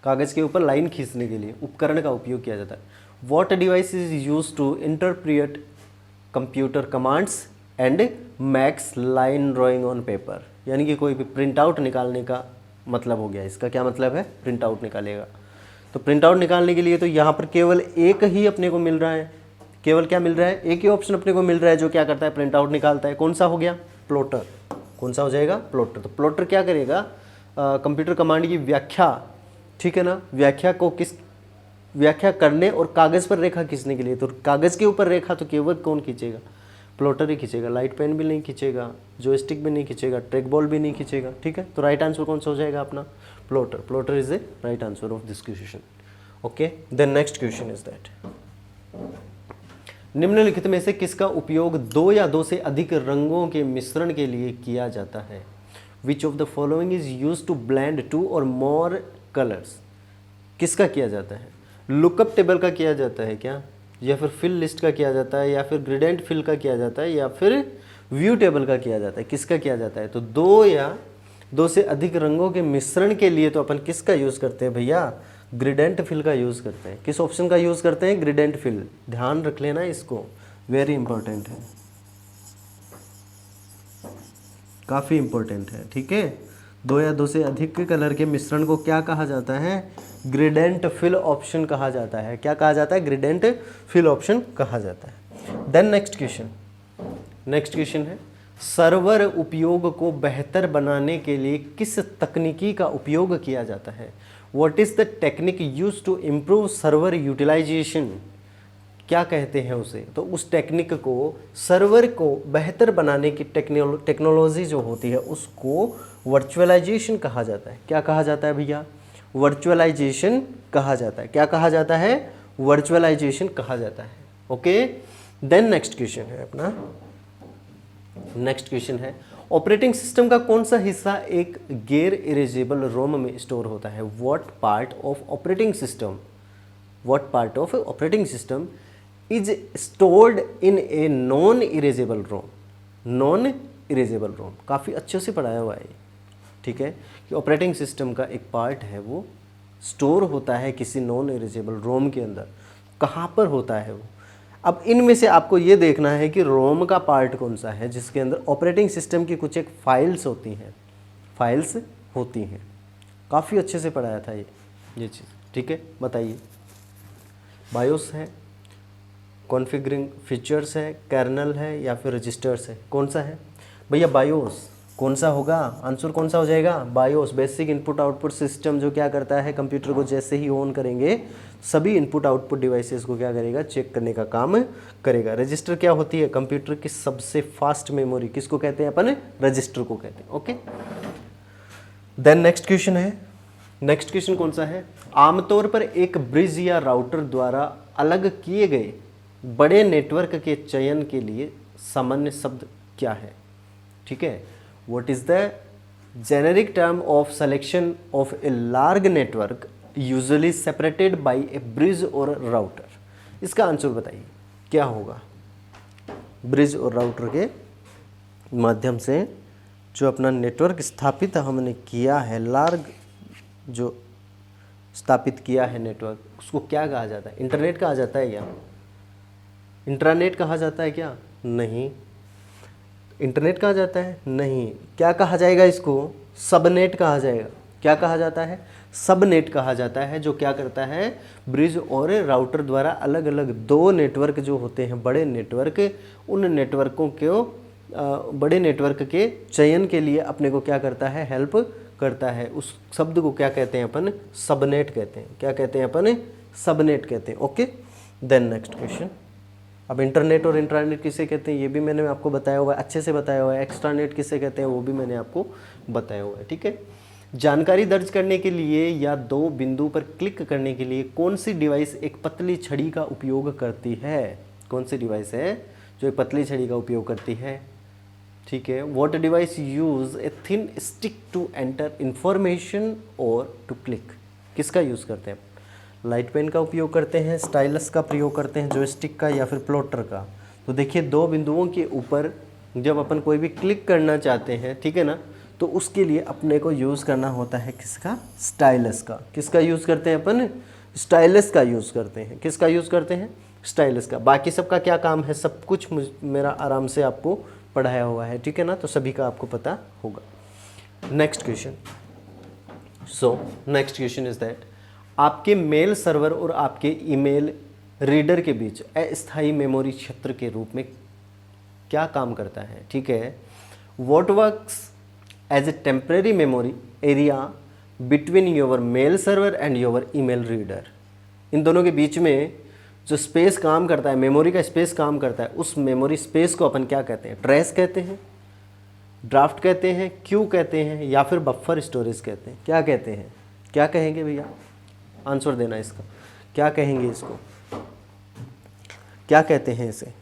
कागज़ के ऊपर लाइन खींचने के लिए उपकरण का उपयोग किया जाता है। What device is use to interpret computer commands and makes line drawing on paper, यानी कि कोई भी प्रिंट आउट निकालने का मतलब हो गया। इसका क्या मतलब है, प्रिंट आउट निकालेगा। तो प्रिंट आउट निकालने के लिए तो यहाँ पर केवल एक ही अपने को मिल रहा है, केवल क्या मिल रहा है, एक ही ऑप्शन अपने को मिल रहा है जो क्या करता है, प्रिंट आउट निकालता है। कौन सा हो गया, प्लॉटर। कौन सा हो जाएगा, प्लॉटर। तो प्लॉटर क्या करेगा, कंप्यूटर कमांड की व्याख्या, ठीक है ना, व्याख्या को व्याख्या करने और कागज़ पर रेखा खींचने के लिए। तो कागज़ के ऊपर रेखा तो केवल कौन खींचेगा, प्लॉटर ही खींचेगा। लाइट पेन भी नहीं खींचेगा, जॉयस्टिक भी नहीं खींचेगा, ट्रैक बॉल भी नहीं खींचेगा, ठीक है। तो राइट आंसर कौन सा हो जाएगा अपना, plotter. Plotter is the right answer of this question. Okay, then next question is that, निम्नलिखित में से किसका उपयोग दो या दो से अधिक रंगों के मिश्रण के लिए किया जाता है। Which of the following is use to blend two और मोर कलर्स, किसका किया जाता है, लुकअप टेबल का किया जाता है क्या, या फिर फिल लिस्ट का किया जाता है, या फिर ग्रेडिएंट फिल का किया जाता है, या फिर व्यू टेबल का किया जाता है, किसका किया जाता है। तो दो या दो से अधिक रंगों के मिश्रण के लिए तो अपन किसका यूज़ करते हैं भैया, ग्रेडिएंट फिल का यूज़ करते हैं। किस ऑप्शन का यूज़ करते हैं, ग्रेडिएंट फिल। ध्यान रख लेना इसको, वेरी इंपॉर्टेंट है, काफ़ी इंपॉर्टेंट है, ठीक है। दो या दो से अधिक कलर के मिश्रण को क्या कहा जाता है, ग्रेडिएंट फिल ऑप्शन कहा जाता है। क्या कहा जाता है, ग्रेडिएंट फिल ऑप्शन कहा जाता है। Then next question, next question है सर्वर उपयोग को बेहतर बनाने के लिए किस तकनीकी का उपयोग किया जाता है। What is the technique use to improve server utilization, क्या कहते हैं उसे। तो उस टेक्निक को, सर्वर को बेहतर बनाने की टेक्नोलॉजी जो होती है उसको वर्चुअलाइजेशन कहा जाता है। क्या कहा जाता है भैया, वर्चुअलाइजेशन कहा जाता है। क्या कहा जाता है, वर्चुअलाइजेशन कहा जाता है। ओके, देन नेक्स्ट क्वेश्चन है अपना, नेक्स्ट क्वेश्चन है ऑपरेटिंग सिस्टम का कौन सा हिस्सा एक गैर इरेजेबल रोम में स्टोर होता है। What part of operating system, what part of operating system is stored in a non erasable ROM. Non erasable ROM काफ़ी अच्छे से पढ़ाया हुआ है, ठीक है, कि ऑपरेटिंग सिस्टम का एक पार्ट है वो स्टोर होता है किसी नॉन इरेजेबल रोम के अंदर। कहाँ पर होता है वो, अब इनमें से आपको ये देखना है कि रोम का पार्ट कौन सा है जिसके अंदर ऑपरेटिंग सिस्टम की कुछ एक फाइल्स होती हैं, फाइल्स होती हैं। काफ़ी अच्छे से पढ़ाया था ये चीज़, ठीक है। बताइए, बायोस है, कॉन्फ़िगरिंग फीचर्स है, कर्नल है, या फिर रजिस्टर्स है, कौन सा है भैया, बायोस। कौन सा होगा, आंसर कौन सा हो जाएगा, BIOS. Basic input output system जो क्या करता है, कंप्यूटर को जैसे ही ऑन करेंगे सभी इनपुट आउटपुट डिवाइसेस को क्या करेगा, चेक करने का काम करेगा। रजिस्टर क्या होती है, कंप्यूटर की सबसे फास्ट मेमोरी, किसको कहते हैं अपन, रजिस्टर को कहते हैं। ओके, देन नेक्स्ट क्वेश्चन है, नेक्स्ट क्वेश्चन कौन सा है, आमतौर पर एक ब्रिज या राउटर द्वारा अलग किए गए बड़े नेटवर्क के चयन के लिए सामान्य शब्द क्या है, ठीक है। What is the generic term of selection of a large network usually separated by A bridge और राउटर। इसका आंसर बताइए क्या होगा, ब्रिज और राउटर के माध्यम से जो अपना नेटवर्क स्थापित हमने किया है, लार्ज जो स्थापित किया है नेटवर्क, उसको क्या कहा जाता है, इंटरनेट कहा जाता है क्या, इंट्रानेट कहा जाता है क्या, नहीं। इंटरनेट कहा जाता है, नहीं। क्या कहा जाएगा इसको, सबनेट कहा जाएगा। क्या कहा जाता है, सबनेट कहा जाता है, जो क्या करता है, ब्रिज और राउटर द्वारा अलग अलग दो नेटवर्क जो होते हैं बड़े नेटवर्क, उन नेटवर्कों को बड़े नेटवर्क के चयन के लिए अपने को क्या करता है, हेल्प करता है। उस शब्द को क्या कहते हैं अपन, सबनेट कहते हैं। क्या कहते हैं अपन, सबनेट कहते हैं। Okay, then next question. अब इंटरनेट और इंट्रानेट किसे कहते हैं ये भी मैंने आपको बताया हुआ है, अच्छे से बताया हुआ है। एक्स्ट्रानेट किसे कहते हैं वो भी मैंने आपको बताया हुआ है, ठीक है। जानकारी दर्ज करने के लिए या दो बिंदु पर क्लिक करने के लिए कौन सी डिवाइस एक पतली छड़ी का उपयोग करती है, कौन सी डिवाइस है जो एक पतली छड़ी का उपयोग करती है? ठीक है, what device use a thin stick to enter information और टू क्लिक? किसका यूज़ करते हैं? लाइट पेन का उपयोग करते हैं, स्टाइलस का प्रयोग करते हैं, जॉयस्टिक का, या फिर प्लॉटर का? तो देखिए, दो बिंदुओं के ऊपर जब अपन कोई भी क्लिक करना चाहते हैं, ठीक है ना, तो उसके लिए अपने को यूज़ करना होता है किसका? स्टाइलस का। किसका यूज़ करते हैं अपन? स्टाइलस का यूज़ करते हैं। किसका यूज़ करते हैं? स्टाइलस का। बाकी सबका क्या काम है, सब कुछ मेरा आराम से आपको पढ़ाया हुआ है, ठीक है ना, तो सभी का आपको पता होगा। Next question. So next question is that आपके मेल सर्वर और आपके ईमेल रीडर के बीच अस्थायी मेमोरी क्षेत्र के रूप में क्या काम करता है? ठीक है, what works as a temporary memory area between your mail server and your email reader? इन दोनों के बीच में जो स्पेस काम करता है, मेमोरी का स्पेस काम करता है, उस मेमोरी स्पेस को अपन क्या कहते हैं? ट्रेस कहते हैं, ड्राफ्ट कहते हैं, क्यू कहते हैं, या फिर बफर स्टोरेज कहते हैं? क्या कहते हैं? क्या कहेंगे भैया? आंसर देना इसका। क्या कहेंगे इसको? क्या कहते हैं इसे?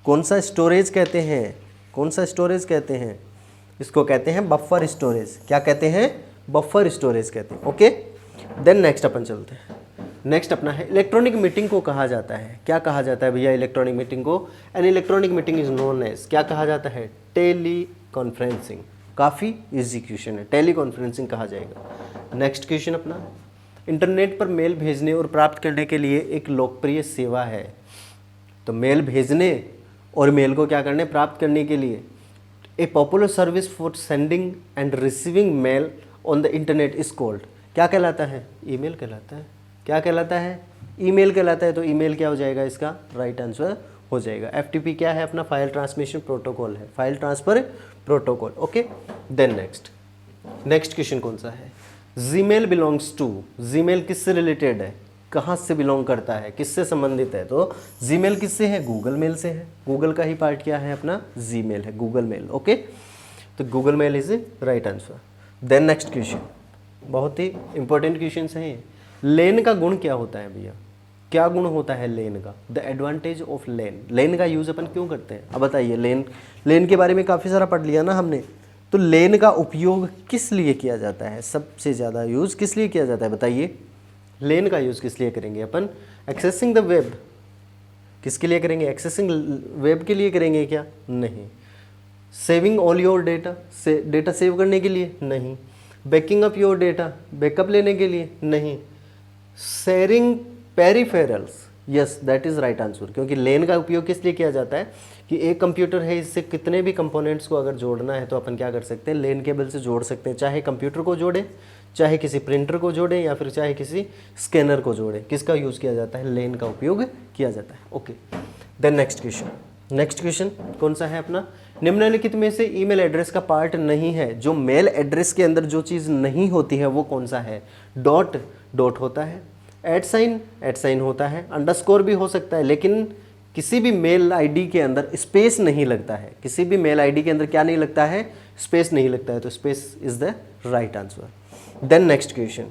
कौन सा स्टोरेज कहते हैं? कौन सा स्टोरेज कहते हैं? इसको कहते हैं बफर स्टोरेज। क्या कहते हैं? बफर स्टोरेज कहते हैं। ओके, देन नेक्स्ट अपन चलते हैं। नेक्स्ट अपना है इलेक्ट्रॉनिक मीटिंग को कहा जाता है, क्या कहा जाता है भैया इलेक्ट्रॉनिक मीटिंग को? An electronic meeting is known as, क्या कहा जाता है? Teleconferencing. काफ़ी इजी क्वेश्चन है, टेली कॉन्फ्रेंसिंग कहा जाएगा। नेक्स्ट क्वेश्चन अपना, इंटरनेट पर मेल भेजने और प्राप्त करने के लिए एक लोकप्रिय सेवा है। तो मेल भेजने और मेल को क्या करने? प्राप्त करने के लिए a popular service for sending and receiving mail on the internet is called, क्या कहलाता है? ईमेल कहलाता है। क्या कहलाता है? ईमेल कहलाता है। तो ईमेल क्या हो जाएगा इसका? राइट आंसर हो जाएगा। एफटीपी क्या है अपना? फाइल ट्रांसमिशन प्रोटोकॉल है, file transfer protocol. Okay, then next question कौन सा है? जीमेल बिलोंग्स टू, जीमेल किससे रिलेटेड है? कहाँ से बिलोंग करता है? किससे संबंधित है? तो जीमेल किससे है? गूगल मेल से है। गूगल का ही पार्ट क्या है अपना? जीमेल है, गूगल मेल। ओके, तो Google mail is right answer. Then next question, बहुत ही इंपॉर्टेंट क्वेश्चन है ये। लेन का गुण क्या होता है भैया? क्या गुण होता है लेन का? द एडवांटेज ऑफ लेन। लेन का यूज अपन क्यों करते हैं? अब बताइए। लेन के बारे में काफ़ी सारा पढ़ लिया ना हमने, तो लेन का उपयोग किस लिए किया जाता है? सबसे ज़्यादा यूज़ किस लिए किया जाता है बताइए? लेन का यूज़ किस लिए करेंगे अपन? Accessing the web. किसके लिए करेंगे? एक्सेसिंग वेब के लिए करेंगे क्या? नहीं। सेविंग ऑल योर डेटा, से डेटा सेव करने के लिए? नहीं। Banking up your data, backup लेने के लिए? नहीं। Sharing peripherals, yes that is right answer. क्योंकि लेन का उपयोग किस लिए किया जाता है कि एक कंप्यूटर है, इससे कितने भी कंपोनेंट्स को अगर जोड़ना है तो अपन क्या कर सकते हैं? लेन केबल से जोड़ सकते हैं। चाहे कंप्यूटर को जोड़े, चाहे किसी प्रिंटर को जोड़े, या फिर चाहे किसी स्कैनर को जोड़े। किसका यूज़ किया जाता है? लेन का उपयोग किया जाता है। ओके, देन नेक्स्ट क्वेश्चन कौन सा है अपना? निम्नलिखित में से ईमेल एड्रेस का पार्ट नहीं है। जो मेल एड्रेस के अंदर जो चीज़ नहीं होती है वो कौन सा है? डॉट होता है, एट साइन होता है, अंडरस्कोर भी हो सकता है, लेकिन किसी भी मेल आईडी के अंदर स्पेस नहीं लगता है। किसी भी मेल आईडी के अंदर क्या नहीं लगता है? स्पेस नहीं लगता है। तो space is the right answer. Then next question,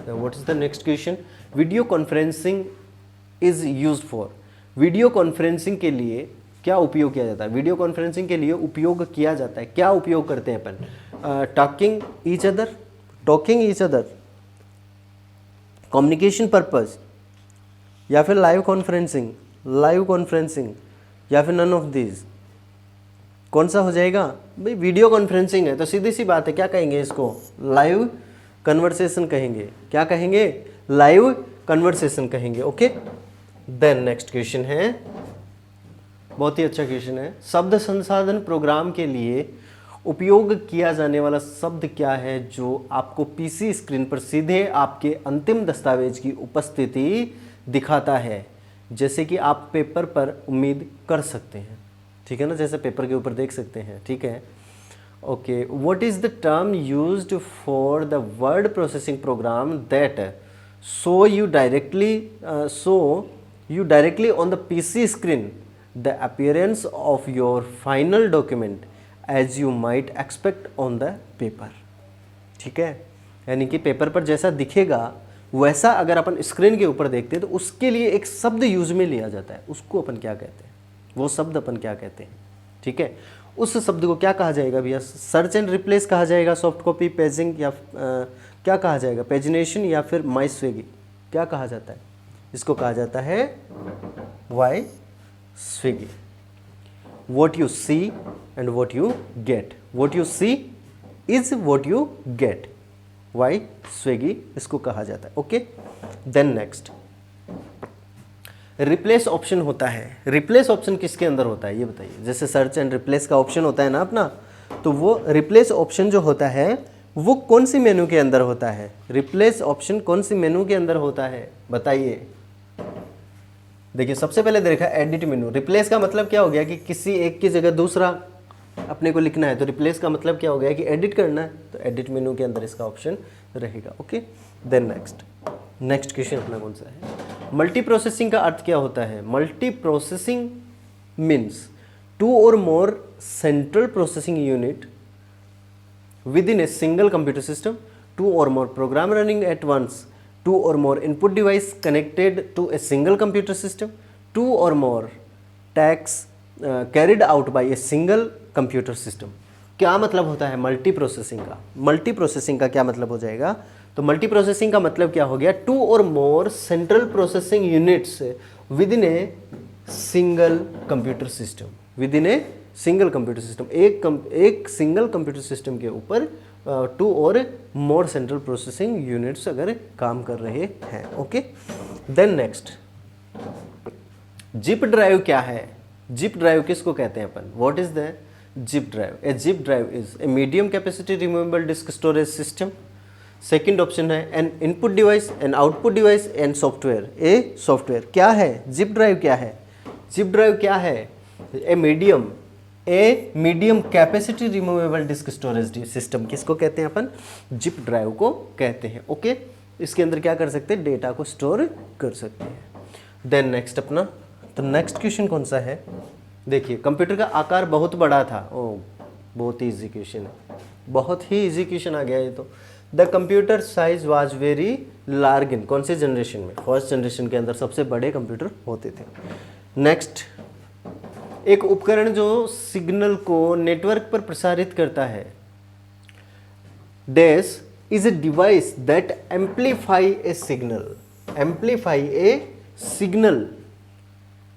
what is the next question? Video conferencing is used for. Video conferencing के लिए क्या उपयोग किया जाता है? वीडियो कॉन्फ्रेंसिंग के लिए उपयोग किया जाता है, क्या उपयोग करते हैं अपन? Talking each other, communication purpose, या फिर लाइव कॉन्फ्रेंसिंग, या फिर नन ऑफ दीज। कौन सा हो जाएगा भाई? वीडियो कॉन्फ्रेंसिंग है तो सीधी सी बात है, क्या कहेंगे इसको? लाइव कन्वर्सेशन कहेंगे। क्या कहेंगे? लाइव कन्वर्सेशन कहेंगे। ओके, देन नेक्स्ट क्वेश्चन है, बहुत ही अच्छा क्वेश्चन है। शब्द संसाधन प्रोग्राम के लिए उपयोग किया जाने वाला शब्द क्या है जो आपको पीसी स्क्रीन पर सीधे आपके अंतिम दस्तावेज की उपस्थिति दिखाता है, जैसे कि आप पेपर पर उम्मीद कर सकते हैं? ठीक है ना, जैसे पेपर के ऊपर देख सकते हैं। ठीक है, okay. What is the term used for the word processing program that show you directly on the PC screen the appearance of your final document as you might expect on the paper? ठीक है, यानी कि पेपर पर जैसा दिखेगा वैसा अगर अपन स्क्रीन के ऊपर देखते हैं तो उसके लिए एक शब्द यूज में लिया जाता है, उसको अपन क्या कहते हैं, वो शब्द अपन क्या कहते हैं, ठीक है। उस शब्द को क्या कहा जाएगा भैया, सर्च एंड रिप्लेस कहा जाएगा, सॉफ्ट कॉपी, पेजिंग, या क्या कहा जाएगा, पेजिनेशन, या फिर माई स्विगी, क्या कहा जाता है, इसको कहा जाता है वाई स्विगी। what you see and what you get, what you see is what you get, why swiggy इसको कहा जाता है, okay. Then next replace option होता है। रिप्लेस ऑप्शन किसके अंदर होता है ये बताइए, जैसे सर्च एंड रिप्लेस का ऑप्शन होता है ना अपना, तो वो रिप्लेस ऑप्शन जो होता है वो कौन सी मेनू के अंदर होता है, रिप्लेस ऑप्शन कौन सी मेनू के अंदर होता है बताइए। देखिए सबसे पहले देखा एडिट मेनू। रिप्लेस का मतलब क्या हो गया कि किसी एक की जगह दूसरा अपने को लिखना है, तो रिप्लेस का मतलब क्या हो गया कि एडिट करना है, तो एडिट मेनू के अंदर इसका ऑप्शन रहेगा, ओके। देन नेक्स्ट क्वेश्चन अपना कौन सा है, मल्टी प्रोसेसिंग का अर्थ क्या होता है। Multi processing means 2 or more central processing unit within a single computer system, 2 or more program running at once, 2 or more input device connected to a single computer system, 2 or more tasks carried out by a single computer system। क्या मतलब होता है मल्टी प्रोसेसिंग का, मल्टी प्रोसेसिंग का क्या मतलब हो जाएगा, तो मल्टी प्रोसेसिंग का मतलब क्या हो गया, 2 or more central processing units within a single computer system, within a single computer system, एक सिंगल कंप्यूटर सिस्टम के ऊपर 2 or more central processing units अगर काम कर रहे हैं, okay. Then next zip drive क्या है, जिप ड्राइव किसको कहते हैं अपन, what is the zip drive. A zip drive is a medium capacity removable disk storage system. Second option है an input device, an output device, an software, a software. क्या है जिप ड्राइव, क्या है जिप ड्राइव, क्या है ए medium capacity removable disk storage system, किसको कहते हैं अपन, जिप ड्राइव को कहते हैं, ओके। इसके अंदर क्या कर सकते हैं, डेटा को स्टोर कर सकते हैं। देन नेक्स्ट अपना, तो नेक्स्ट क्वेश्चन कौन सा है, देखिए कंप्यूटर का आकार बहुत बड़ा था, ओ बहुत ही इजी क्वेश्चन है, बहुत ही इजी क्वेश्चन आ गया ये तो। The computer size was very large in, कौन से जनरेशन में, फर्स्ट जनरेशन के अंदर सबसे बड़े कंप्यूटर होते थे। नेक्स्ट, एक उपकरण जो सिग्नल को नेटवर्क पर प्रसारित करता है, dash is a device that amplify A signal, amplify A signal,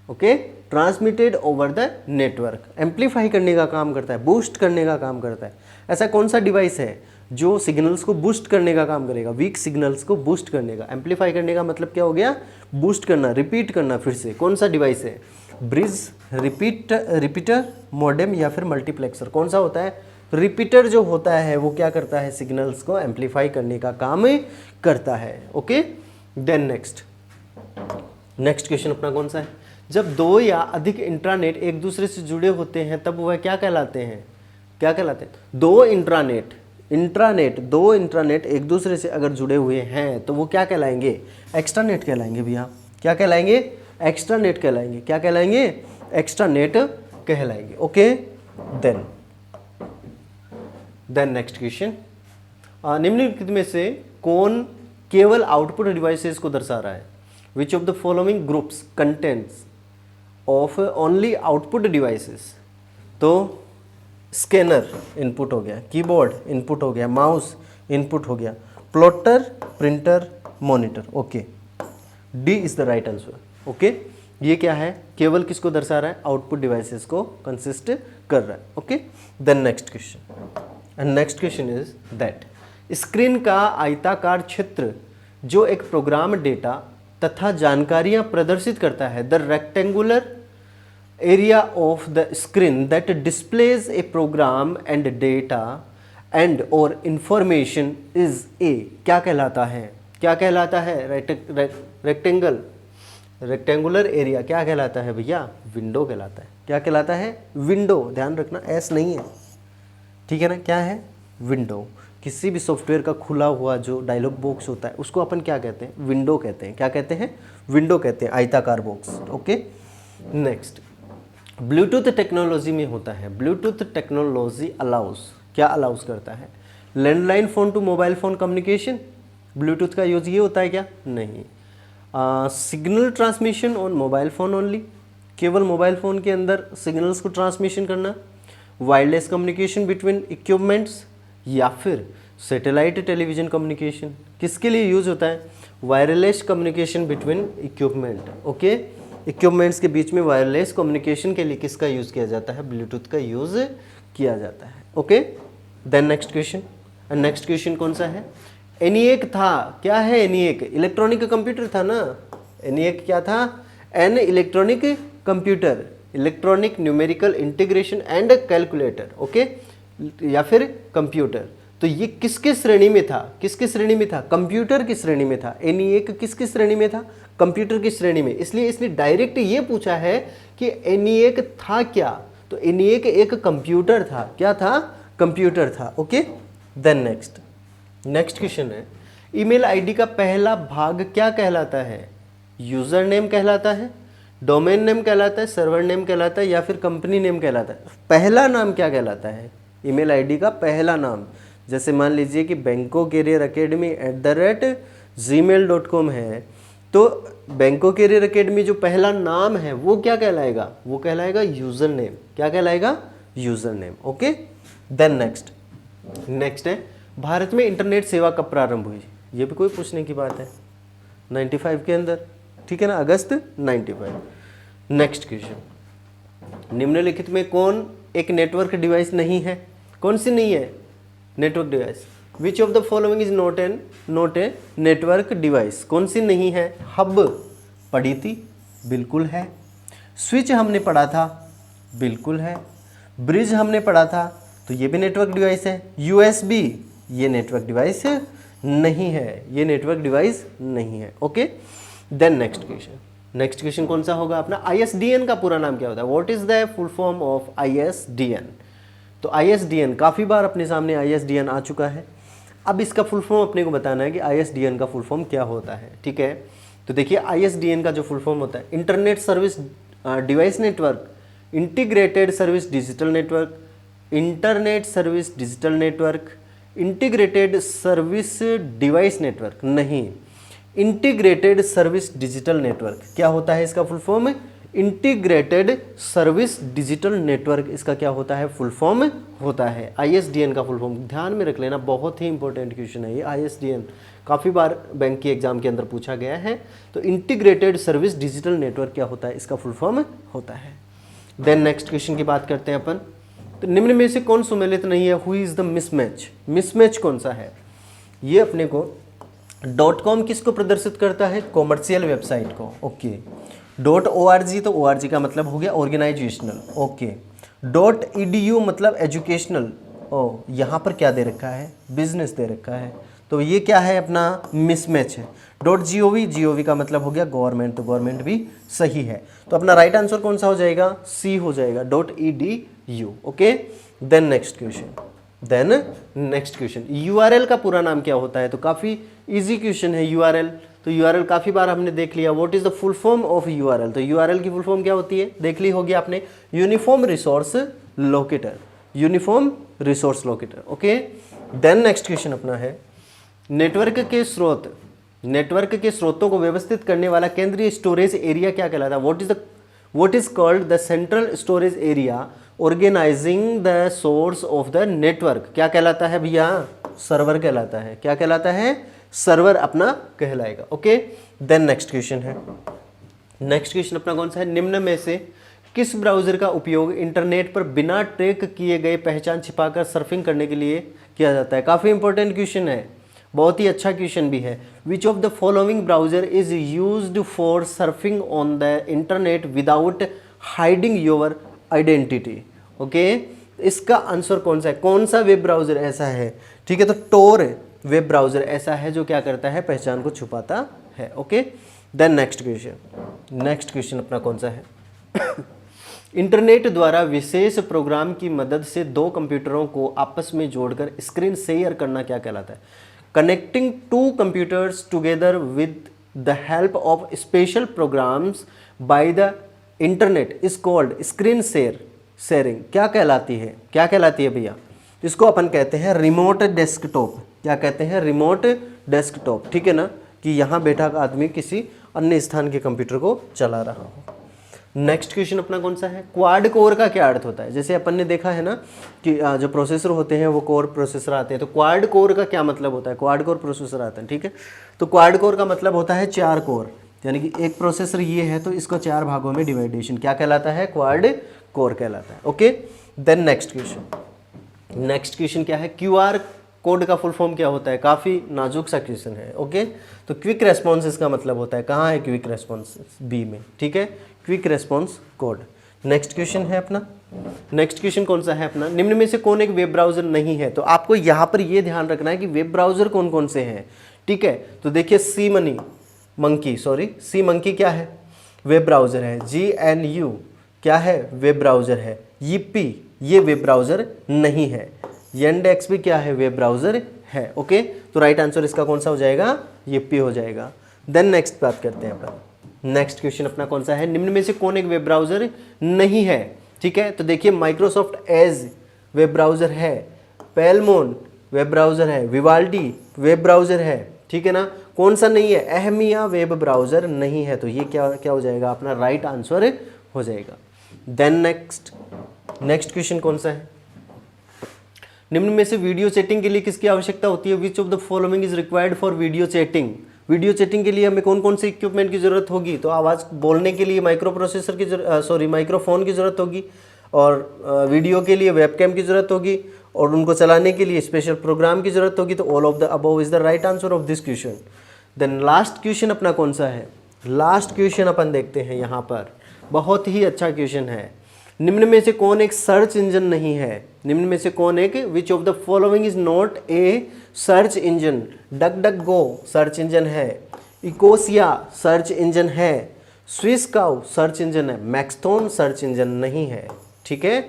okay, transmitted over the network. Amplify करने का काम करता है, बूस्ट करने का काम करता है। ऐसा कौन सा डिवाइस है जो सिग्नल्स को बूस्ट करने का काम करेगा, वीक सिग्नल्स को बूस्ट करने का। एम्पलीफाई करने का मतलब क्या हो गया, बूस्ट करना, रिपीट करना फिर से। कौन सा डिवाइस है, ब्रिज, रिपीटर, मॉडेम, या फिर मल्टीप्लेक्सर। कौन सा होता है, रिपीटर जो होता है वो क्या करता है, सिग्नल्स को एम्पलीफाई करने का काम करता है, ओके। देन नेक्स्ट क्वेश्चन अपना कौन सा है, जब 2 या अधिक इंट्रानेट एक दूसरे से जुड़े होते हैं तब वह क्या कहलाते हैं, क्या कहलाते हैं, 2 इंट्रानेट एक दूसरे से अगर जुड़े हुए हैं तो वो क्या कहलाएंगे, एक्स्ट्रानेट कहलाएंगे भैया। क्या कहलाएंगे, एक्स्ट्रानेट कहलाएंगे। क्या कहलाएंगे, एक्स्ट्रानेट कहलाएंगे, ओके। देन नेक्स्ट क्वेश्चन, निम्नलिखित में से कौन केवल आउटपुट डिवाइसेस को दर्शा रहा है, which of the following groups contents of only output devices. तो स्कैनर इनपुट हो गया, कीबोर्ड इनपुट हो गया, माउस इनपुट हो गया, plotter, printer, monitor, okay. D is the right answer, okay. ये क्या है, केवल किसको दर्शा रहा है, आउटपुट डिवाइसेस को कंसिस्ट कर रहा है, okay. Then next question, and next question is that screen का आयताकार क्षेत्र जो एक प्रोग्राम डेटा तथा जानकारियां प्रदर्शित करता है, the rectangular area of the screen that displays a program and data and और इंफॉर्मेशन इज ए, क्या कहलाता है, क्या कहलाता है, रेक्टेंगुलर एरिया क्या कहलाता है भैया, विंडो कहलाता है। क्या कहलाता है, विंडो, ध्यान रखना एस नहीं है, ठीक है ना, क्या है, विंडो। किसी भी सॉफ्टवेयर का खुला हुआ जो डायलॉग बॉक्स होता है उसको अपन क्या कहते हैं, विंडो कहते हैं। क्या कहते हैं, विंडो कहते हैं, आयताकार box, okay. Next, Bluetooth technology में होता है, ब्लूटूथ टेक्नोलॉजी अलाउस, क्या अलाउस करता है, landline phone to mobile phone communication, Bluetooth का यूज़ ये होता है क्या? नहीं। Signal transmission on mobile phone only, केवल मोबाइल फ़ोन के अंदर सिग्नल्स को ट्रांसमिशन करना। वायरलेस कम्युनिकेशन बिटवीन इक्विपमेंट्स, या फिर सैटेलाइट टेलीविज़न कम्युनिकेशन। किसके लिए यूज़ होता है? Wireless communication between equipment. Okay, equipments के बीच में वायरलेस कम्युनिकेशन के लिए किसका यूज़ किया जाता है? ब्लूटूथ का यूज़ किया जाता है। Okay, then next question. Next question कौन सा है? एनिएक था, क्या है एनिएक? इलेक्ट्रॉनिक कंप्यूटर था ना। एनिएक क्या था? An electronic computer, electronic numerical integration and calculator. Okay, या फिर कंप्यूटर। तो ये किसके श्रेणी में था? किसके श्रेणी में था? कंप्यूटर की श्रेणी में था। एनिएक किसकी श्रेणी में था? कंप्यूटर की श्रेणी में। इसलिए इसने डायरेक्ट ये पूछा है कि एनिएक था क्या? तो एनिएक एक कंप्यूटर था। क्या था? कंप्यूटर था। ओके, देन नेक्स्ट क्वेश्चन है, ईमेल आईडी का पहला भाग क्या कहलाता है? यूजर नेम कहलाता है, डोमेन नेम कहलाता है, सर्वर नेम कहलाता है, या फिर कंपनी नेम कहलाता है? पहला नाम क्या कहलाता है? ईमेल आईडी का पहला नाम, जैसे मान लीजिए कि bankocareeracademy@gmail.com है, तो बैंको कैरियर अकेडमी जो पहला नाम है वो क्या कहलाएगा? वो कहलाएगा यूजर नेम। क्या कहलाएगा? User name. Okay, then next है, भारत में इंटरनेट सेवा कब प्रारंभ हुई? ये भी कोई पूछने की बात है। 95 के अंदर, ठीक है ना, अगस्त 95। नेक्स्ट क्वेश्चन, निम्नलिखित में कौन एक नेटवर्क डिवाइस नहीं है? कौन सी नहीं है network device? Which of the following is not a network device? कौन सी नहीं है? हब पढ़ी थी, बिल्कुल है। स्विच हमने पढ़ा था, बिल्कुल है। ब्रिज हमने पढ़ा था, तो ये भी नेटवर्क डिवाइस है। यूएसबी, ये नेटवर्क डिवाइस नहीं है, ये नेटवर्क डिवाइस नहीं है। ओके, देन नेक्स्ट क्वेश्चन कौन सा होगा अपना? आईएसडीएन का पूरा नाम क्या होता है? What is the full form of ISDN? तो आईएसडीएन काफ़ी बार अपने सामने आईएसडीएन आ चुका है। अब इसका फुल फॉर्म अपने को बताना है कि आईएसडीएन का फुल फॉर्म क्या होता है। ठीक है, तो देखिए आईएसडीएन का जो फुल फॉर्म होता है, internet service device network, integrated service digital network, internet service digital network, integrated service device network नहीं, इंटीग्रेटेड सर्विस डिजिटल नेटवर्क। क्या होता है इसका full form? Integrated service digital network इसका क्या होता है? फुल फॉर्म होता है। आईएसडीएन का फुल फॉर्म ध्यान में रख लेना, बहुत ही इंपॉर्टेंट क्वेश्चन है ये। आईएसडीएन काफ़ी बार बैंक की एग्जाम के अंदर पूछा गया है। तो इंटीग्रेटेड सर्विस डिजिटल नेटवर्क क्या होता है? इसका फुल फॉर्म होता है। देन नेक्स्ट क्वेश्चन की बात करते हैं अपन। तो निम्न में से कौन सुमेलित नहीं है? Who is the mismatch? Mismatch कौन सा है? ये अपने को .com किसको प्रदर्शित करता है? कॉमर्शियल वेबसाइट को। ओके, .org, तो org का मतलब हो गया ऑर्गेनाइजेशनल। ओके, .edu मतलब एजुकेशनल। ओ, यहाँ पर क्या दे रखा है? बिजनेस दे रखा है, तो ये क्या है? अपना मिसमैच है। .gov का मतलब हो गया गवर्नमेंट, तो गवर्नमेंट भी सही है। तो अपना राइट आंसर कौन सा हो जाएगा? सी हो जाएगा, .edu। Okay, then next question, URL का पूरा नाम क्या होता है? तो काफ़ी इजी क्वेश्चन है यूआरएल। तो यूआरएल काफ़ी बार हमने देख लिया। What is the full form of URL? तो यूआरएल की फुल फॉर्म क्या होती है? देख ली होगी आपने, uniform resource locator, uniform resource locator. Okay, then next question अपना है, नेटवर्क के स्रोतों को व्यवस्थित करने वाला केंद्रीय स्टोरेज एरिया क्या कहलाता है? What is called the central storage area organizing the source of the network? क्या कहलाता है भैया? सर्वर कहलाता है। क्या कहलाता है? सर्वर अपना कहलाएगा। ओके, देन नेक्स्ट क्वेश्चन अपना कौन सा है? निम्न में से किस ब्राउजर का उपयोग इंटरनेट पर बिना ट्रैक किए गए पहचान छिपाकर सर्फिंग करने के लिए किया जाता है? काफ़ी इंपॉर्टेंट क्वेश्चन है, बहुत ही अच्छा क्वेश्चन भी है। Which of the following browser is used for surfing on the internet without hiding your identity? Okay, इसका आंसर कौन सा है? कौन सा वेब ब्राउजर ऐसा है? ठीक है, तो टोर वेब ब्राउजर ऐसा है जो क्या करता है? पहचान को छुपाता है। ओके, देन नेक्स्ट क्वेश्चन अपना कौन सा है? इंटरनेट द्वारा विशेष प्रोग्राम की मदद से दो कंप्यूटरों को आपस में जोड़कर स्क्रीन शेयर करना क्या कहलाता है? Connecting two computers together with the help of special programs by the internet is called screen sharing. क्या कहलाती है भैया? इसको अपन कहते हैं रिमोट डेस्कटॉप। क्या कहते हैं? रिमोट डेस्कटॉप, ठीक है ना, कि यहाँ बैठा आदमी किसी अन्य स्थान के कंप्यूटर को चला रहा हो। नेक्स्ट क्वेश्चन अपना कौन सा है, क्वाड कोर का क्या अर्थ होता है। जैसे अपन ने देखा है ना कि जो प्रोसेसर होते हैं वो कोर प्रोसेसर आते हैं, तो क्वाड कोर का क्या मतलब होता है, क्वाड कोर प्रोसेसर आता है, ठीक है। तो क्वाड कोर का मतलब होता है 4 कोर, यानी कि एक प्रोसेसर ये है तो इसको 4 भागों में डिवाइडेशन क्या कहलाता है, क्वाड कोर कहलाता है। ओके, देन नेक्स्ट क्वेश्चन क्या है, क्यूआर कोड का फुल फॉर्म क्या होता है, काफ़ी नाजुक सा क्वेश्चन है। ओके, तो क्विक रेस्पॉन्स इसका मतलब होता है, कहाँ है क्विक रेस्पॉन्स, बी में, ठीक है, quick response code. Next question है अपना, नेक्स्ट क्वेश्चन कौन सा है अपना, निम्न में से कौन एक वेब ब्राउज़र नहीं है। तो आपको यहाँ पर ये ध्यान रखना है कि वेब ब्राउज़र कौन कौन से हैं, ठीक है। तो देखिए सी मंकी क्या है, वेब ब्राउज़र है। GNU क्या है, वेब ब्राउज़र है। यिप्पी ये वेब ब्राउज़र नहीं है। Yandex भी क्या है, वेब ब्राउज़र है। ओके, तो राइट आंसर इसका कौन सा हो जाएगा, यिप्पी हो जाएगा। देन नेक्स्ट बात करते हैं अपना, नेक्स्ट क्वेश्चन अपना कौन सा है, निम्न में से कौन एक वेब ब्राउज़र नहीं है, ठीक है। तो देखिए माइक्रोसॉफ्ट एज वेब ब्राउज़र है, पेलमोन वेब ब्राउज़र है, विवाल्डी वेब ब्राउज़र है, ठीक है ना। कौन सा नहीं है, अहमिया वेब ब्राउज़र नहीं है। तो ये क्या हो जाएगा, अपना राइट आंसर हो जाएगा। देन नेक्स्ट क्वेश्चन कौन सा है, निम्न में से वीडियो चैटिंग के लिए किसकी आवश्यकता होती है, which of the following is required for video chatting. Video chatting के लिए हमें कौन कौन से इक्विपमेंट की ज़रूरत होगी, तो आवाज़ बोलने के लिए माइक्रोफोन की ज़रूरत होगी, और वीडियो के लिए वेबकैम की ज़रूरत होगी, और उनको चलाने के लिए स्पेशल प्रोग्राम की ज़रूरत होगी। तो all of the above is the right answer of this question. Then last question अपना कौन सा है, लास्ट क्वेश्चन अपन देखते हैं यहाँ पर, बहुत ही अच्छा क्वेश्चन है। निम्न में से कौन एक सर्च इंजन नहीं है, निम्न में से कौन एक, विच of the following is not a search engine. Duck duck go search engine है, इकोसिया सर्च इंजन है, स्विस काउ सर्च इंजन है, मैक्सथोन सर्च इंजन नहीं है, ठीक है।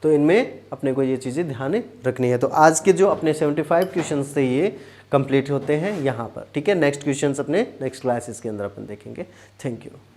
तो इनमें अपने को ये चीज़ें ध्यान रखनी है। तो आज के जो अपने 75 क्वेश्चंस थे ये कंप्लीट होते हैं यहाँ पर, ठीक है। नेक्स्ट क्वेश्चंस अपने नेक्स्ट क्लासेस के अंदर अपन देखेंगे। Thank you.